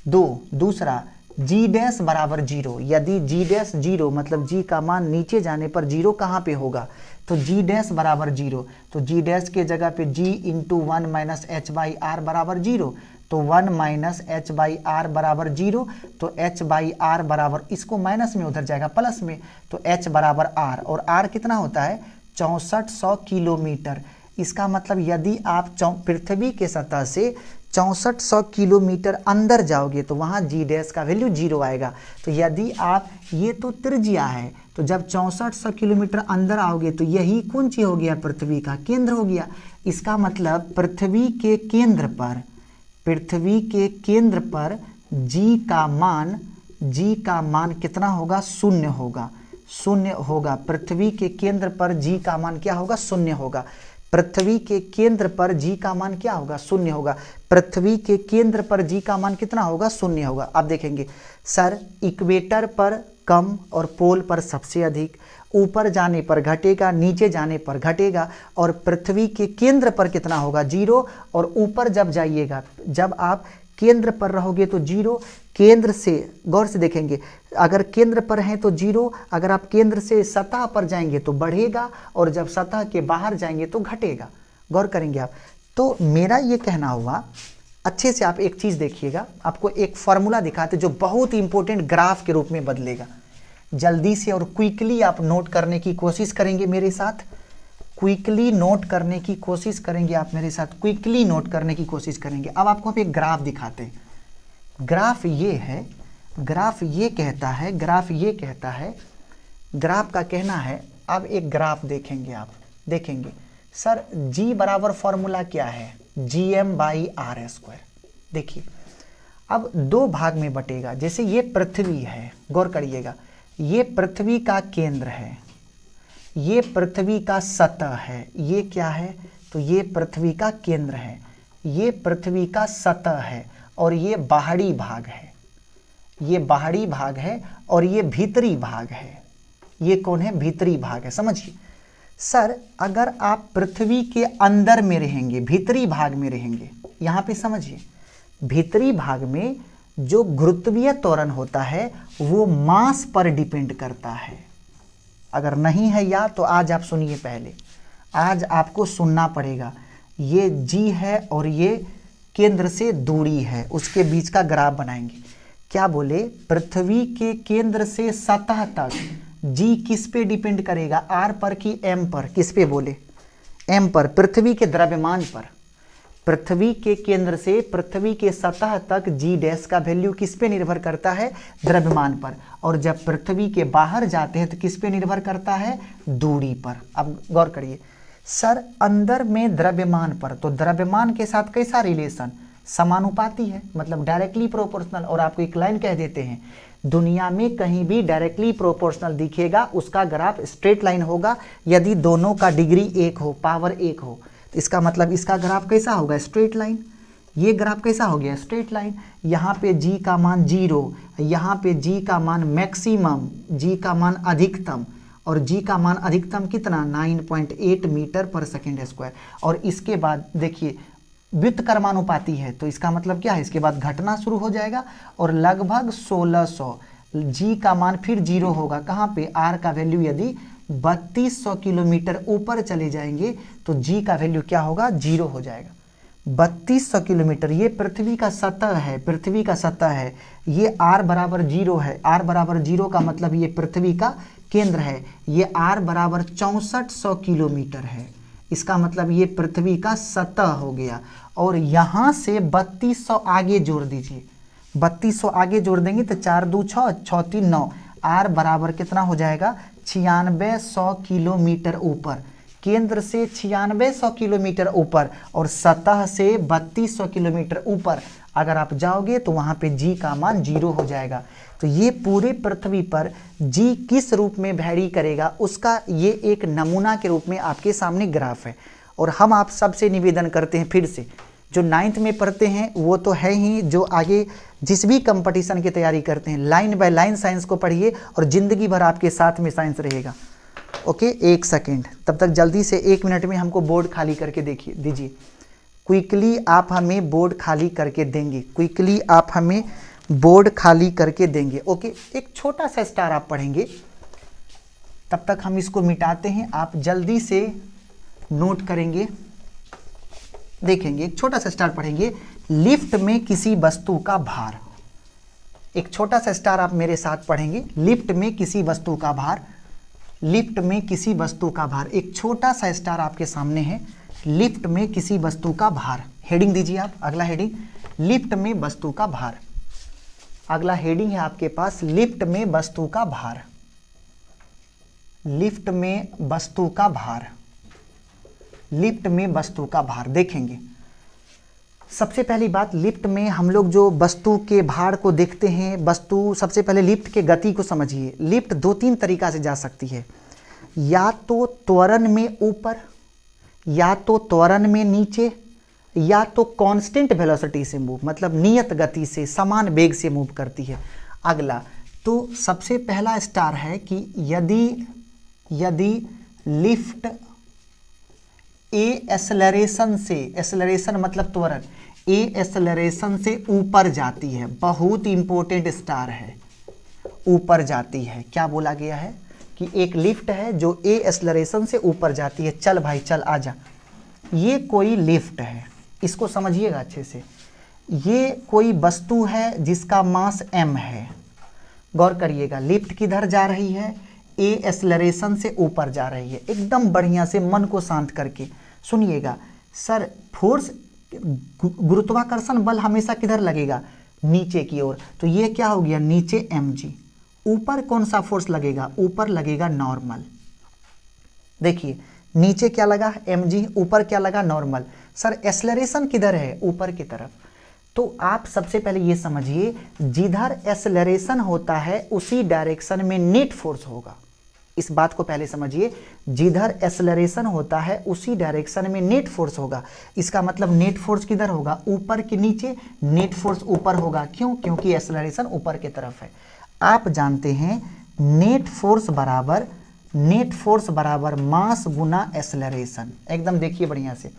[SPEAKER 1] दूसरा g डैश बराबर 0, यदि g डैश 0 मतलब g का मान नीचे जाने पर 0 कहाँ पे होगा, तो g डैश बराबर 0, तो g डैश के जगह पे g इंटू 1 माइनस h/r बराबर 0, तो 1 माइनस h/r बराबर 0, तो h/r बराबर, इसको माइनस में उधर जाएगा प्लस में, तो h बराबर r, और r कितना होता है 6400 किलोमीटर। इसका मतलब यदि आप पृथ्वी के सतह से 6400 किलोमीटर अंदर जाओगे तो वहाँ g डैश का वैल्यू 0 आएगा। तो यदि आप, ये तो त्रिज्या है, तो जब 6400 किलोमीटर अंदर आओगे तो यही कौन चीज हो गया, पृथ्वी का केंद्र हो गया। इसका मतलब पृथ्वी के केंद्र पर g का मान कितना होगा, 0 होगा, 0 होगा। पृथ्वी के केंद्र पर g का मान क्या होगा, 0 होगा। पृथ्वी के केंद्र पर g का मान क्या होगा, 0 होगा। पृथ्वी के केंद्र पर g का मान कितना होगा, 0 होगा। अब देखेंगे सर, इक्वेटर पर कम और पोल पर सबसे अधिक, ऊपर जाने पर घटेगा, नीचे जाने पर घटेगा, और पृथ्वी के केंद्र पर कितना होगा, 0, और ऊपर जब जाइएगा, जब आप केंद्र पर रहोगे तो 0, केंद्र से, गौर से देखेंगे, अगर केंद्र पर हैं तो 0, अगर आप केंद्र से सतह पर जाएंगे तो बढ़ेगा, और जब सतह के बाहर जाएंगे तो घटेगा। गौर करेंगे आप। तो मेरा ये कहना हुआ, अच्छे से आप एक चीज़ देखिएगा, आपको एक फॉर्मूला दिखाते जो बहुत इंपॉर्टेंट ग्राफ के रूप में बदलेगा। जल्दी से और क्विकली आप नोट करने की कोशिश करेंगे मेरे साथ, क्विकली नोट करने की कोशिश करेंगे आप मेरे साथ, क्विकली नोट करने की कोशिश करेंगे। अब आपको हम एक ग्राफ दिखाते हैं। ग्राफ ये है, ग्राफ ये कहता है, ग्राफ का कहना है, अब एक ग्राफ देखेंगे आप, देखेंगे सर g बराबर फॉर्मूला क्या है, gm/r²। देखिए अब 2 भाग में बटेगा, जैसे ये पृथ्वी है, गौर करिएगा, ये पृथ्वी का केंद्र है, ये पृथ्वी का सतह है, ये क्या है, तो ये पृथ्वी का केंद्र है, ये पृथ्वी का सतह है, और ये बाहरी भाग है, ये बाहरी भाग है, और ये भीतरी भाग है। ये कौन है, भीतरी भाग है। समझिए सर, अगर आप पृथ्वी के अंदर में रहेंगे, भीतरी भाग में रहेंगे, यहाँ पे समझिए, भीतरी भाग में जो गुरुत्वीय त्वरण होता है वो मास पर डिपेंड करता है। अगर नहीं है याद तो आज आप सुनिए, पहले आज आपको सुनना पड़ेगा। ये g है और ये केंद्र से दूरी है, उसके बीच का ग्राफ बनाएंगे। क्या बोले, पृथ्वी के केंद्र से सतह तक g किस पे डिपेंड करेगा, r पर कि m पर, किस पे बोले, m पर, पृथ्वी के द्रव्यमान पर। पृथ्वी के केंद्र से पृथ्वी के सतह तक g डैश का वैल्यू किस पे निर्भर करता है, द्रव्यमान पर, और जब पृथ्वी के बाहर जाते हैं तो किस पे निर्भर करता है, दूरी पर। अब गौर करिए सर, अंदर में द्रव्यमान पर, तो द्रव्यमान के साथ कैसा रिलेशन, समानुपाती है, मतलब डायरेक्टली प्रोपोर्शनल। और आपको एक लाइन कह देते हैं, दुनिया में कहीं भी डायरेक्टली प्रोपोर्शनल दिखेगा उसका ग्राफ स्ट्रेट लाइन होगा यदि दोनों का डिग्री 1 हो, पावर 1 हो। तो इसका मतलब इसका ग्राफ कैसा होगा? Straight line. ये ग्राफ कैसा हो गया? Straight line. यहाँ पे g का मान 0, यहाँ पे g का मान मैक्सिमम, g का मान अधिकतम, और g का मान अधिकतम कितना? 9.8 मीटर पर सेकेंड स्क्वायर। और इसके बाद देखिए व्युत्क्रमानुपाती है, तो इसका मतलब क्या है? इसके बाद घटना शुरू हो जाएगा और लगभग 1600, g का मान फिर 0 होगा। कहाँ पे? r का वैल्यू यदि 3200 किलोमीटर ऊपर चले जाएंगे तो g का वैल्यू क्या होगा? 0 हो जाएगा। 3200 किलोमीटर, ये पृथ्वी का सतह है, पृथ्वी का सतह है। ये r बराबर 0 है, r बराबर 0 का मतलब ये पृथ्वी का केंद्र है। ये r बराबर 6400 किलोमीटर है, इसका मतलब ये पृथ्वी का सतह हो गया। और यहाँ से 3200 आगे जोड़ दीजिए, 3200 आगे जोड़ देंगे तो 4 2 6, 6 3 9, r बराबर कितना हो जाएगा? 9600 किलोमीटर ऊपर, केंद्र से 9600 किलोमीटर ऊपर और सतह से 3200 किलोमीटर ऊपर अगर आप जाओगे तो वहाँ पे g का मान 0 हो जाएगा। तो ये पूरे पृथ्वी पर g किस रूप में वैरी करेगा उसका ये एक नमूना के रूप में आपके सामने ग्राफ है। और हम आप सबसे निवेदन करते हैं, फिर से जो 9th में पढ़ते हैं वो तो है ही, जो आगे जिस भी कंपटीशन की तैयारी करते हैं लाइन बाय लाइन साइंस को पढ़िए और ज़िंदगी भर आपके साथ में साइंस रहेगा। ओके, 1 सेकेंड, तब तक जल्दी से 1 मिनट में हमको बोर्ड खाली करके दीजिए। क्विकली आप हमें बोर्ड खाली करके देंगे, क्विकली आप हमें बोर्ड खाली करके देंगे। ओके, एक छोटा सा स्टार आप पढ़ेंगे, तब तक हम इसको मिटाते हैं, आप जल्दी से नोट करेंगे। देखेंगे, एक छोटा सा स्टार पढ़ेंगे, लिफ्ट में किसी वस्तु का भार। एक छोटा सा स्टार आप मेरे साथ पढ़ेंगे, लिफ्ट में किसी वस्तु का भार, लिफ्ट में किसी वस्तु का भार। एक छोटा सा स्टार आपके सामने है, लिफ्ट में किसी वस्तु का भार। हेडिंग दीजिए आप, अगला हेडिंग लिफ्ट में वस्तु का भार। अगला हेडिंग है आपके पास लिफ्ट में वस्तु का भार, लिफ्ट में वस्तु का भार, लिफ्ट में वस्तु का भार। देखेंगे सबसे पहली बात, लिफ्ट में हम लोग जो वस्तु के भार को देखते हैं, वस्तु सबसे पहले लिफ्ट के गति को समझिए। लिफ्ट 2-3 तरीका से जा सकती है, या तो त्वरण में ऊपर, या तो त्वरण में नीचे, या तो कांस्टेंट वेलोसिटी से मूव, मतलब नियत गति से, समान वेग से मूव करती है। अगला तो सबसे पहला स्टार है कि यदि लिफ्ट ए एक्सेलरेशन से, एक्सेलरेशन मतलब त्वरण, ए एक्सेलरेशन से ऊपर जाती है, बहुत इंपॉर्टेंट स्टार है, ऊपर जाती है। क्या बोला गया है कि एक लिफ्ट है जो ए एक्सेलरेशन से ऊपर जाती है। चल भाई चल आजा, ये कोई लिफ्ट है, इसको समझिएगा अच्छे से। ये कोई वस्तु है जिसका मास m है। गौर करिएगा, लिफ्ट किधर जा रही है? ए एक्सेलरेशन से ऊपर जा रही है। एकदम बढ़िया से मन को शांत करके सुनिएगा। सर फोर्स, गुरुत्वाकर्षण बल हमेशा किधर लगेगा? नीचे की ओर। तो ये क्या हो गया? नीचे mg। ऊपर कौन सा फोर्स लगेगा? ऊपर लगेगा नॉर्मल। देखिए नीचे क्या लगा? mg, ऊपर क्या लगा? नॉर्मल। सर एक्सेलरेशन किधर है? ऊपर की तरफ। तो आप सबसे पहले ये समझिए, जिधर एक्सेलरेशन होता है उसी डायरेक्शन में नेट फोर्स होगा। इस बात को पहले समझिए, जिधर एक्सेलरेशन होता है उसी डायरेक्शन में नेट फोर्स होगा। इसका मतलब नेट फोर्स किधर होगा? ऊपर के नीचे नेट फोर्स ऊपर होगा। क्यों? क्योंकि एक्सेलरेशन ऊपर की तरफ है। आप जानते हैं नेट फोर्स बराबर मास गुना एक्सेलरेशन। एकदम देखिए बढ़िया से,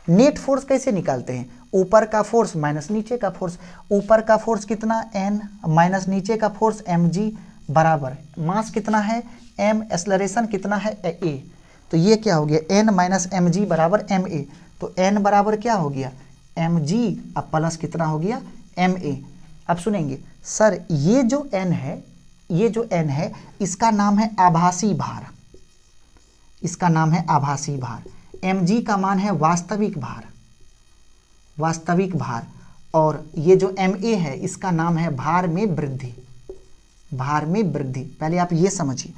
[SPEAKER 1] नेट फोर्स कैसे निकालते हैं? ऊपर का फोर्स माइनस नीचे का फोर्स। ऊपर का फोर्स कितना? n माइनस नीचे का फोर्स mg बराबर मास कितना है? m, एक्सेलरेशन कितना है? a। तो ये क्या हो गया? n माइनस mg बराबर ma। तो n बराबर क्या हो गया? mg, अब प्लस कितना हो गया? ma। अब सुनेंगे सर, ये जो n है इसका नाम है आभासी भार, इसका नाम है आभासी भार। mg का मान है वास्तविक भार, वास्तविक भार। और ये जो ma है इसका नाम है भार में वृद्धि, भार में वृद्धि। पहले आप ये समझिए,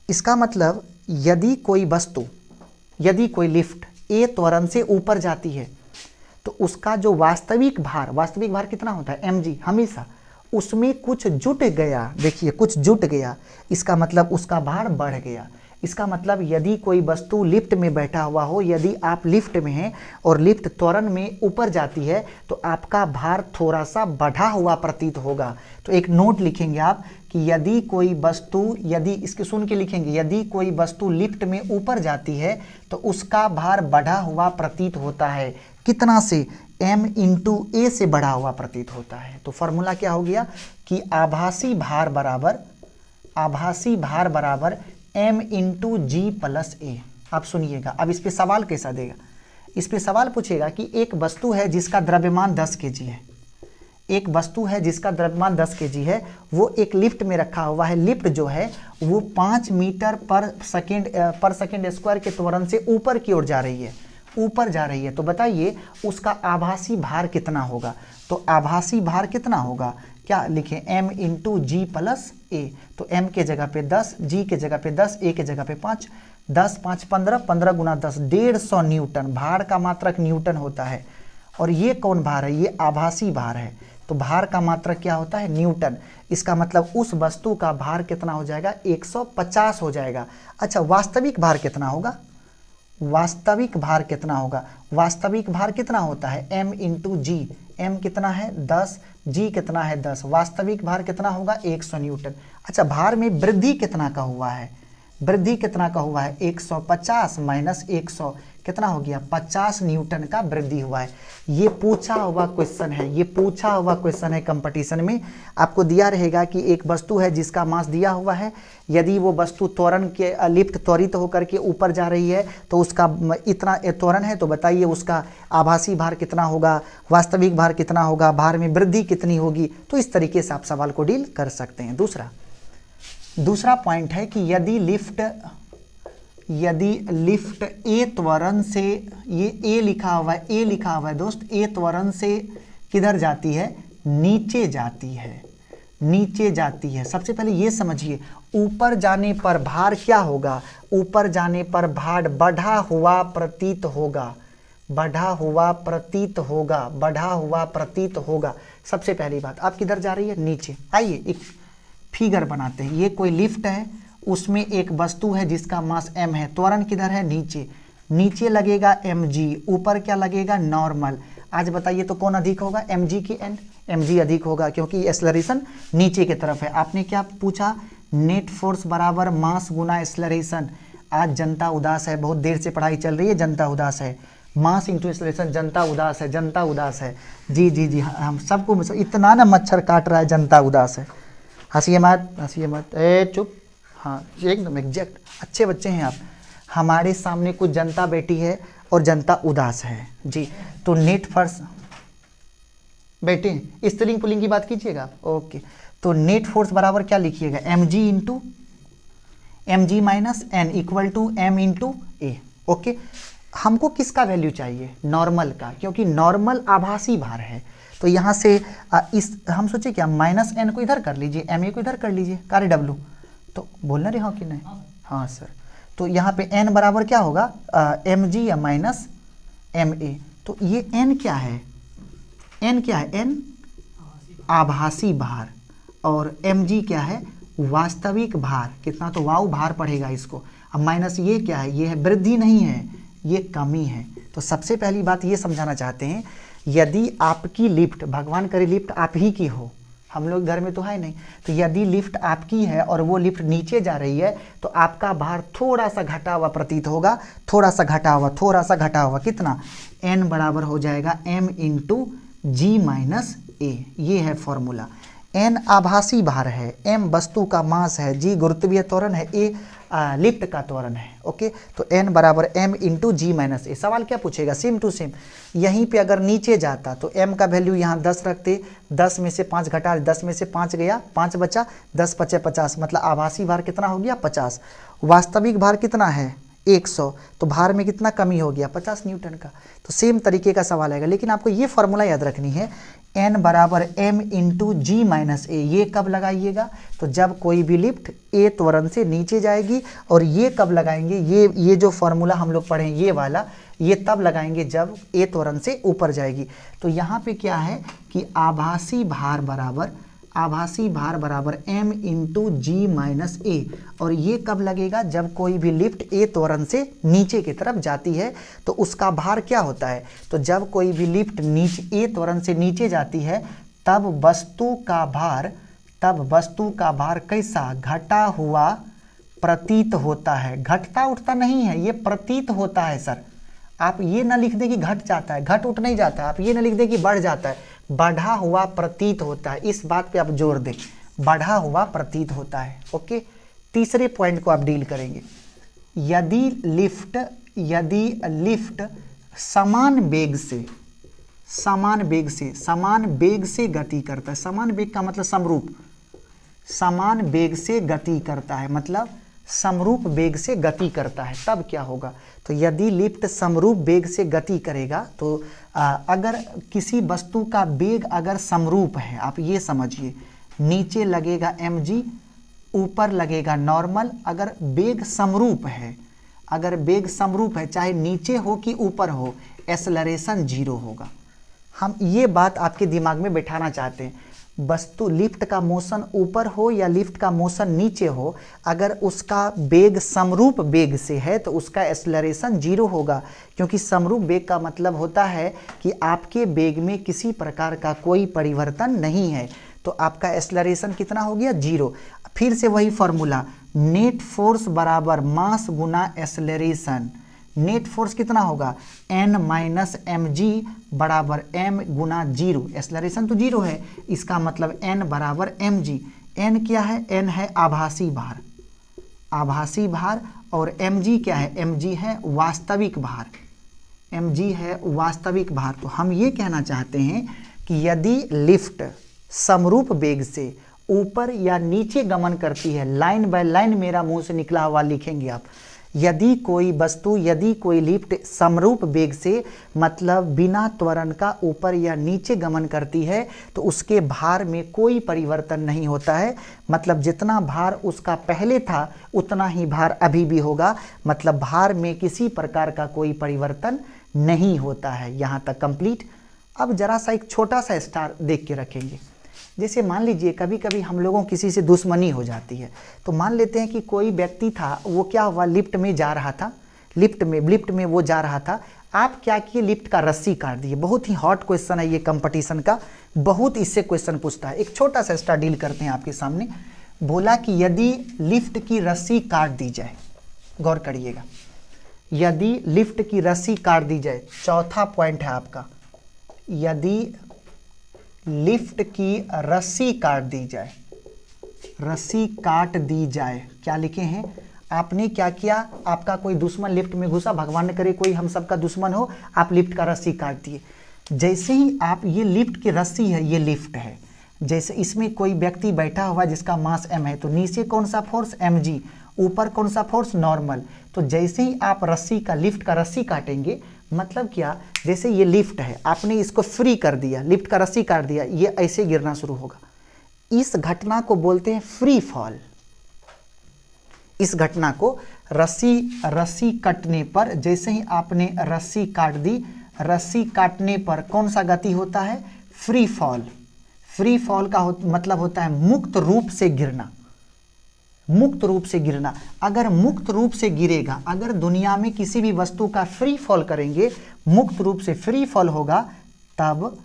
[SPEAKER 1] इसका मतलब यदि कोई वस्तु, यदि कोई लिफ्ट a त्वरण से ऊपर जाती है तो उसका जो वास्तविक भार कितना होता है mg हमेशा, उसमें कुछ जुट गया, देखिए कुछ जुट गया, इसका मतलब उसका भार बढ़ गया। इसका मतलब यदि कोई वस्तु लिफ्ट में बैठा हुआ हो, यदि आप लिफ्ट में हैं और लिफ्ट त्वरण में ऊपर जाती है तो आपका भार थोड़ा सा बढ़ा हुआ प्रतीत होगा। तो एक नोट लिखेंगे आप कि यदि कोई वस्तु, यदि इसके सुन के लिखेंगे, यदि कोई वस्तु लिफ्ट में ऊपर जाती है तो उसका भार बढ़ा हुआ प्रतीत होता है। कितना से? m इंटू ए से बढ़ा हुआ प्रतीत होता है। तो फॉर्मूला क्या हो गया कि आभासी भार बराबर m इंटू जी प्लस ए। आप सुनिएगा, अब इस पे सवाल कैसा देगा, इस पे सवाल पूछेगा कि एक वस्तु है जिसका द्रव्यमान 10 kg है, एक वस्तु है जिसका द्रव्यमान 10 kg है, वो एक लिफ्ट में रखा हुआ है। लिफ्ट जो है वो 5 मीटर पर सेकेंड स्क्वायर के त्वरण से ऊपर की ओर जा रही है, तो बताइए उसका आभासी भार कितना होगा। तो आभासी भार कितना होगा, क्या लिखें, m इंटू जी प्लस ए। तो m के जगह पे 10, g के जगह पे 10, a के जगह पे 5, 10 5 15, 15 गुना 10, 150 न्यूटन। भार का मात्रक न्यूटन होता है और ये कौन भार है, ये आभासी भार है। तो भार का मात्रक क्या होता है, न्यूटन। इसका मतलब उस वस्तु का भार कितना हो जाएगा, 150 हो जाएगा। अच्छा, वास्तविक भार कितना होगा, वास्तविक भार कितना होता है, m इंटू जी। m कितना है 10, g कितना है 10, वास्तविक भार कितना होगा 100 न्यूटन। अच्छा, भार में वृद्धि कितना का हुआ है, 150 माइनस 100 कितना हो गया, 50 न्यूटन का वृद्धि हुआ है। ये पूछा हुआ क्वेश्चन है कंपटीशन में। आपको दिया रहेगा कि एक वस्तु है जिसका मास दिया हुआ है, यदि वो वस्तु त्वरण के लिफ्ट त्वरित होकर के ऊपर जा रही है तो उसका इतना त्वरण है, तो बताइए उसका आभासी भार कितना होगा, वास्तविक भार कितना होगा, भार में वृद्धि कितनी होगी। तो इस तरीके से आप सवाल को डील कर सकते हैं। दूसरा पॉइंट है कि यदि लिफ्ट ए त्वरण से, ये ए लिखा हुआ है दोस्त, ए त्वरण से किधर जाती है, नीचे जाती है। सबसे पहले ये समझिए, ऊपर जाने पर भार क्या होगा, ऊपर जाने पर भार बढ़ा हुआ प्रतीत होगा। सबसे पहली बात, आप किधर जा रही है, नीचे। आइए एक फिगर बनाते हैं। ये कोई लिफ्ट है, उसमें एक वस्तु है जिसका मास m है, त्वरण किधर है, नीचे लगेगा mg, ऊपर क्या लगेगा, नॉर्मल। आज बताइए तो कौन अधिक होगा, mg की n, mg अधिक होगा क्योंकि एक्सेलरेशन नीचे की तरफ है। आपने क्या पूछा, नेट फोर्स बराबर मास गुना एक्सेलरेशन। आज जनता उदास है, बहुत देर से पढ़ाई चल रही है, जनता उदास है। मास इंटू एक्सेलरेशन, जनता उदास है। जी हम सबको इतना ना मच्छर काट रहा है, जनता उदास है। हंसिए मत, ए चुप। हाँ, एकदम एग्जैक्ट, अच्छे बच्चे हैं आप। हमारे सामने कुछ जनता बैठी है और जनता उदास है जी। तो नेट फोर्स, बेटे स्त्रीलिंग पुल्लिंग की बात कीजिएगा, ओके। तो नेट फोर्स बराबर क्या लिखिएगा, mg minus n equal to m into a. Okay, हमको किसका वैल्यू चाहिए, नॉर्मल का, क्योंकि नॉर्मल आभासी भार है। तो यहाँ से हम सोचे क्या, माइनस n को इधर कर लीजिए, ma को इधर कर लीजिए, कार्य w। तो बोलना रहे हो कि नहीं, हाँ सर। तो यहाँ पे n बराबर क्या होगा, mg या माइनस ma। तो ये n क्या है, n आभासी भार, और mg क्या है, वास्तविक भार। कितना, तो वायु भार पड़ेगा इसको। अब माइनस ये क्या है, ये है वृद्धि नहीं है, ये कमी है। तो सबसे पहली बात ये समझाना चाहते हैं, यदि आपकी लिफ्ट, भगवान करे लिफ्ट आप ही की हो, हम लोग घर में तो है नहीं, तो यदि लिफ्ट आपकी है और वो लिफ्ट नीचे जा रही है तो आपका भार थोड़ा सा घटा हुआ प्रतीत होगा, थोड़ा सा घटा हुआ। कितना, n बराबर हो जाएगा m इंटू जी माइनस ए। ये है फॉर्मूला। n आभासी भार है, m वस्तु का मास है, g गुरुत्वीय त्वरण है, a लिफ्ट का त्वरण है। ओके, तो n बराबर m इंटू जी माइनस ए। सवाल क्या पूछेगा, सेम टू सेम। यहीं पे अगर नीचे जाता तो m का वैल्यू यहाँ 10 रखते, 10 में से 5 घटा, 10 में से 5 गया, 5 बचा, 10 × 50, मतलब आभासी भार कितना हो गया, 50। वास्तविक भार कितना है, 100। तो भार में कितना कमी हो गया, 50 न्यूटन का। तो सेम तरीके का सवाल आएगा, लेकिन आपको ये फॉर्मूला याद रखनी है, n बराबर m इंटू जी माइनस ए। ये कब लगाइएगा? तो जब कोई भी लिफ्ट a त्वरण से नीचे जाएगी। और ये कब लगाएंगे? ये जो फॉर्मूला हम लोग पढ़े ये वाला, ये तब लगाएंगे जब a त्वरण से ऊपर जाएगी। तो यहाँ पे क्या है कि आभासी भार बराबर m इंटू जी माइनस ए। और ये कब लगेगा? जब कोई भी लिफ्ट a त्वरण से नीचे की तरफ जाती है तो उसका भार क्या होता है? तो जब कोई भी लिफ्ट a त्वरण से नीचे जाती है तब वस्तु का भार कैसा? घटा हुआ प्रतीत होता है। घटता उठता नहीं है, ये प्रतीत होता है सर। आप ये ना लिख दें कि घट जाता है, घट उठ नहीं जाता है। आप ये ना लिख दें कि बढ़ जाता है, बढ़ा हुआ प्रतीत होता है। इस बात पे आप जोर दें, बढ़ा हुआ प्रतीत होता है। ओके, तीसरे पॉइंट को आप डील करेंगे। यदि लिफ्ट समान बेग से गति करता है। समान बेग का मतलब समरूप, समान बेग से गति करता है, मतलब समरूप बेग से गति करता है, तब क्या होगा? तो यदि लिफ्ट समरूप बेग से गति करेगा तो अगर किसी वस्तु का वेग अगर समरूप है, आप ये समझिए, नीचे लगेगा mg, ऊपर लगेगा नॉर्मल। अगर वेग समरूप है, चाहे नीचे हो कि ऊपर हो, एक्सेलरेशन 0 होगा। हम ये बात आपके दिमाग में बैठाना चाहते हैं। वस्तु लिफ्ट का मोशन ऊपर हो या लिफ्ट का मोशन नीचे हो, अगर उसका वेग समरूप वेग से है तो उसका एक्सेलरेशन 0 होगा। क्योंकि समरूप वेग का मतलब होता है कि आपके वेग में किसी प्रकार का कोई परिवर्तन नहीं है, तो आपका एक्सेलरेशन कितना हो गया? 0। फिर से वही फॉर्मूला, नेट फोर्स बराबर मास गुना एक्सेलरेशन। नेट फोर्स कितना होगा? n माइनस एम जी बराबर m गुना 0। एक्सेलरेशन तो 0 है, इसका मतलब n बराबर mg। n क्या है? n है आभासी भार। और mg क्या है? mg है वास्तविक भार। तो हम ये कहना चाहते हैं कि यदि लिफ्ट समरूप वेग से ऊपर या नीचे गमन करती है, लाइन बाय लाइन मेरा मुंह से निकला हुआ लिखेंगे आप। यदि कोई लिफ्ट समरूप वेग से मतलब बिना त्वरण का ऊपर या नीचे गमन करती है तो उसके भार में कोई परिवर्तन नहीं होता है। मतलब जितना भार उसका पहले था उतना ही भार अभी भी होगा, मतलब भार में किसी प्रकार का कोई परिवर्तन नहीं होता है। यहाँ तक कंप्लीट। अब जरा सा एक छोटा सा स्टार देख के रखेंगे। जैसे मान लीजिए कभी कभी हम लोगों किसी से दुश्मनी हो जाती है, तो मान लेते हैं कि कोई व्यक्ति था, वो क्या हुआ, लिफ्ट में जा रहा था, लिफ्ट में वो जा रहा था। आप क्या किए? लिफ्ट का रस्सी काट दिए। बहुत ही हॉट क्वेश्चन है ये कंपटीशन का, बहुत इससे क्वेश्चन पूछता है। एक छोटा सा स्टार डील करते हैं आपके सामने। बोला कि यदि लिफ्ट की रस्सी काट दी जाए, गौर करिएगा, यदि लिफ्ट की रस्सी काट दी जाए, चौथा पॉइंट है आपका, यदि लिफ्ट की रस्सी काट दी जाए, क्या लिखे हैं? आपने क्या किया? आपका कोई दुश्मन लिफ्ट में घुसा, भगवान न करे कोई हम सबका दुश्मन हो, आप लिफ्ट का रस्सी काट दिए। जैसे ही आप, ये लिफ्ट की रस्सी है, ये लिफ्ट है, जैसे इसमें कोई व्यक्ति बैठा हुआ जिसका मास m है, तो नीचे कौन सा फोर्स? mg, ऊपर कौन सा फोर्स? नॉर्मल। तो जैसे ही आप लिफ्ट का रस्सी काटेंगे, मतलब क्या, जैसे ये लिफ्ट है, आपने इसको फ्री कर दिया, लिफ्ट का रस्सी काट दिया, ये ऐसे गिरना शुरू होगा। इस घटना को बोलते हैं फ्री फॉल। इस घटना को रस्सी कटने पर, जैसे ही आपने रस्सी काट दी, रस्सी काटने पर कौन सा गति होता है? Free fall. फ्री फॉल का मतलब होता है मुक्त रूप से गिरना। अगर मुक्त रूप से गिरेगा, अगर दुनिया में किसी भी वस्तु का फ्री फॉल करेंगे, मुक्त रूप से फ्री फॉल होगा, तब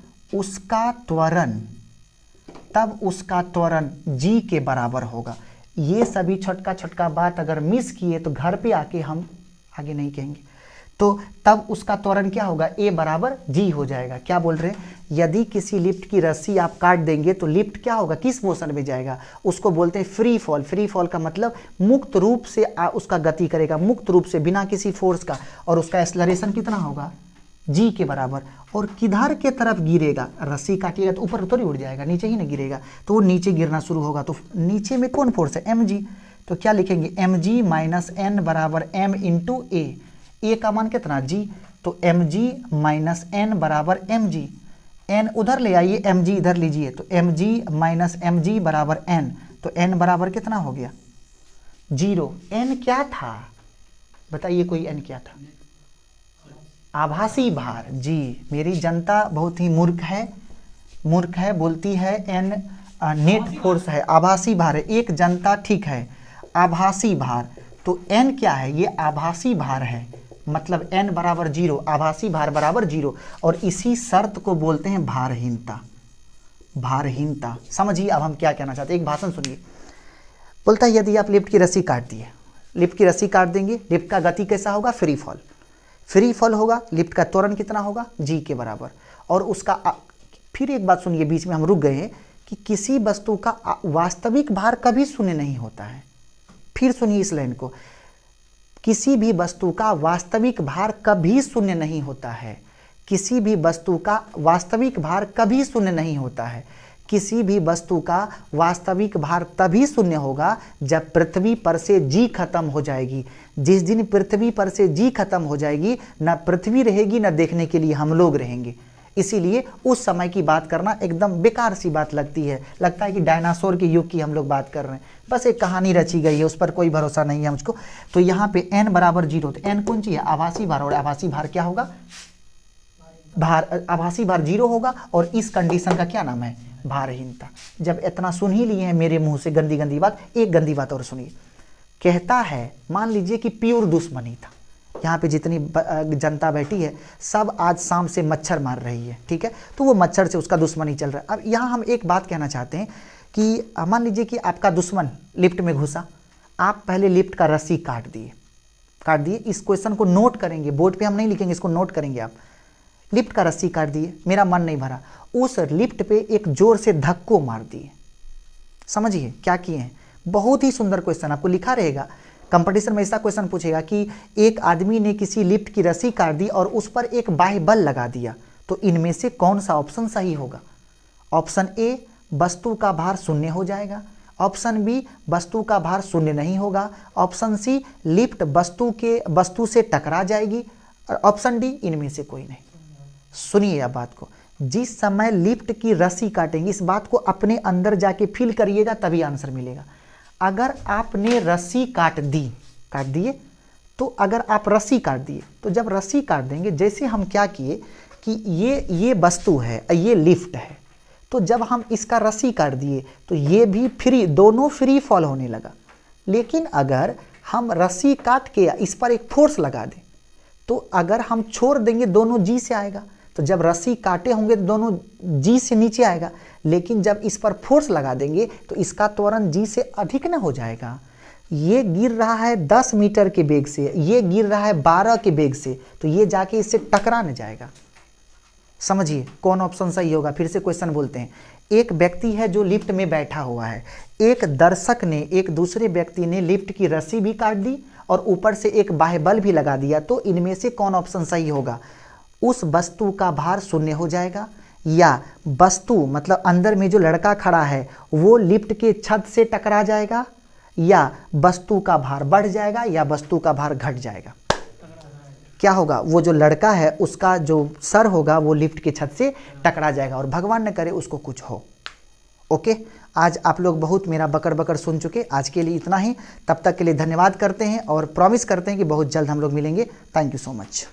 [SPEAKER 1] उसका त्वरण g के बराबर होगा। ये सभी छोटका बात अगर मिस किए तो घर पे आके हम आगे नहीं कहेंगे, तो तब उसका त्वरण क्या होगा? a बराबर g हो जाएगा। क्या बोल रहे हैं? यदि किसी लिफ्ट की रस्सी आप काट देंगे तो लिफ्ट क्या होगा? किस मोशन में जाएगा? उसको बोलते हैं फ्री फॉल। फ्री फॉल का मतलब मुक्त रूप से उसका गति करेगा, मुक्त रूप से, बिना किसी फोर्स का, और उसका एक्सेलरेशन कितना होगा? g के बराबर। और किधर के तरफ गिरेगा? रस्सी काटिएगा तो ऊपर थोड़ी उड़ जाएगा, नीचे ही ना गिरेगा, तो वो नीचे गिरना शुरू होगा। तो नीचे में कौन फोर्स है? mg। तो क्या लिखेंगे? mg माइनस n बराबर m इंटू a का मान कितना? g। तो mg माइनस n बराबर mg। एन उधर ले आइए, एम जी इधर लीजिए, तो m g minus m g बराबर एन, तो एन बराबर कितना हो गया 0। एन क्या था बताइए, कोई एन क्या था? आभासी भार। जी, मेरी जनता बहुत ही मूर्ख है, बोलती है एन नेट फोर्स है, आभासी भार है। एक जनता ठीक है, आभासी भार, तो एन क्या है? ये आभासी भार है, मतलब एन बराबर 0, आभासी भार बराबर 0, और इसी शर्त को बोलते हैं भारहीनता। भारहीनता समझिए। अब हम क्या कहना चाहते हैं, एक भाषण सुनिए। बोलता है यदि आप लिफ्ट की रस्सी काट दिए, लिफ्ट की रस्सी काट देंगे, लिफ्ट का गति कैसा होगा? Free fall. फ्री फॉल होगा, लिफ्ट का त्वरण कितना होगा? जी के बराबर। और उसका फिर एक बात सुनिए, बीच में हम रुक गए हैं कि किसी वस्तु का वास्तविक भार कभी शून्य नहीं होता है। फिर सुनिए इस लाइन को, किसी भी वस्तु का वास्तविक भार कभी शून्य नहीं होता है। किसी भी वस्तु का वास्तविक भार कभी शून्य नहीं होता है। किसी भी वस्तु का वास्तविक भार तभी शून्य होगा जब पृथ्वी पर से जी खत्म हो जाएगी। जिस दिन पृथ्वी पर से जी खत्म हो जाएगी, न पृथ्वी रहेगी न देखने के लिए हम लोग रहेंगे। इसीलिए उस समय की बात करना एकदम बेकार सी बात लगती है, लगता है कि डायनासोर के युग की हम लोग बात कर रहे हैं। बस एक कहानी रची गई है, उस पर कोई भरोसा नहीं है मुझको। तो यहाँ पे n बराबर 0, तो n कौन सी है? आभासी भार, और आभासी भार क्या होगा? भार, आभासी भार 0 होगा, और इस कंडीशन का क्या नाम है? भारहीनता। जब इतना सुन ही लिए हैं मेरे मुंह से गंदी गंदी बात, एक गंदी बात और सुनिए। कहता है, मान लीजिए कि प्योर दुश्मनी था, यहाँ पे जितनी जनता बैठी है सब आज शाम से मच्छर मार रही है, ठीक है, तो वो मच्छर से उसका दुश्मनी चल रहा है। अब यहाँ हम एक बात कहना चाहते हैं कि मान लीजिए कि आपका दुश्मन लिफ्ट में घुसा, आप पहले लिफ्ट का रस्सी काट दिए। इस क्वेश्चन को नोट करेंगे, बोर्ड पे हम नहीं लिखेंगे, इसको नोट करेंगे आप। लिफ्ट का रस्सी काट दिए, मेरा मन नहीं भरा, उस लिफ्ट पे एक जोर से धक्को मार दिए। समझिए क्या किए हैं? बहुत ही सुंदर क्वेश्चन, आपको लिखा रहेगा कंपटीशन में। ऐसा क्वेश्चन पूछेगा कि एक आदमी ने किसी लिफ्ट की रस्सी काट दी और उस पर एक बाह्य बल लगा दिया, तो इनमें से कौन सा ऑप्शन सही होगा? ऑप्शन ए, वस्तु का भार शून्य हो जाएगा। ऑप्शन बी, वस्तु का भार शून्य नहीं होगा। ऑप्शन सी, लिफ्ट वस्तु से टकरा जाएगी। और ऑप्शन डी, इनमें से कोई नहीं। सुनिए आप बात को, जिस समय लिफ्ट की रस्सी काटेंगे, इस बात को अपने अंदर जाके फील करिएगा, तभी आंसर मिलेगा। अगर आपने रस्सी काट दिए, तो अगर आप रस्सी काट दिए, तो जब रस्सी काट देंगे, जैसे हम क्या किए कि ये वस्तु है, ये लिफ्ट है, तो जब हम इसका रस्सी काट दिए तो ये भी दोनों फ्री फॉल होने लगा। लेकिन अगर हम रस्सी काट के इस पर एक फोर्स लगा दें, तो अगर हम छोड़ देंगे दोनों जी से आएगा, तो जब रस्सी काटे होंगे तो दोनों जी से नीचे आएगा। लेकिन जब इस पर फोर्स लगा देंगे तो इसका त्वरण जी से अधिक न हो जाएगा। ये गिर रहा है 10 मीटर के वेग से, ये गिर रहा है 12 के वेग से, तो ये जाके इससे टकरा न जाएगा। समझिए कौन ऑप्शन सही होगा। फिर से क्वेश्चन बोलते हैं। एक व्यक्ति है जो लिफ्ट में बैठा हुआ है, एक दर्शक ने, एक दूसरे व्यक्ति ने लिफ्ट की रस्सी भी काट दी और ऊपर से एक बाह्य बल भी लगा दिया, तो इनमें से कौन ऑप्शन सही होगा? उस वस्तु का भार शून्य हो जाएगा, या वस्तु मतलब अंदर में जो लड़का खड़ा है वो लिफ्ट के छत से टकरा जाएगा, या वस्तु का भार बढ़ जाएगा, या वस्तु का भार घट जाएगा? क्या होगा? वो जो लड़का है उसका जो सर होगा वो लिफ्ट के छत से टकरा जाएगा, और भगवान न करे उसको कुछ हो। ओके, आज आप लोग बहुत मेरा बकर बकर सुन चुके। आज के लिए इतना ही, तब तक के लिए धन्यवाद करते हैं और प्रॉमिस करते हैं कि बहुत जल्द हम लोग मिलेंगे। Thank you so much.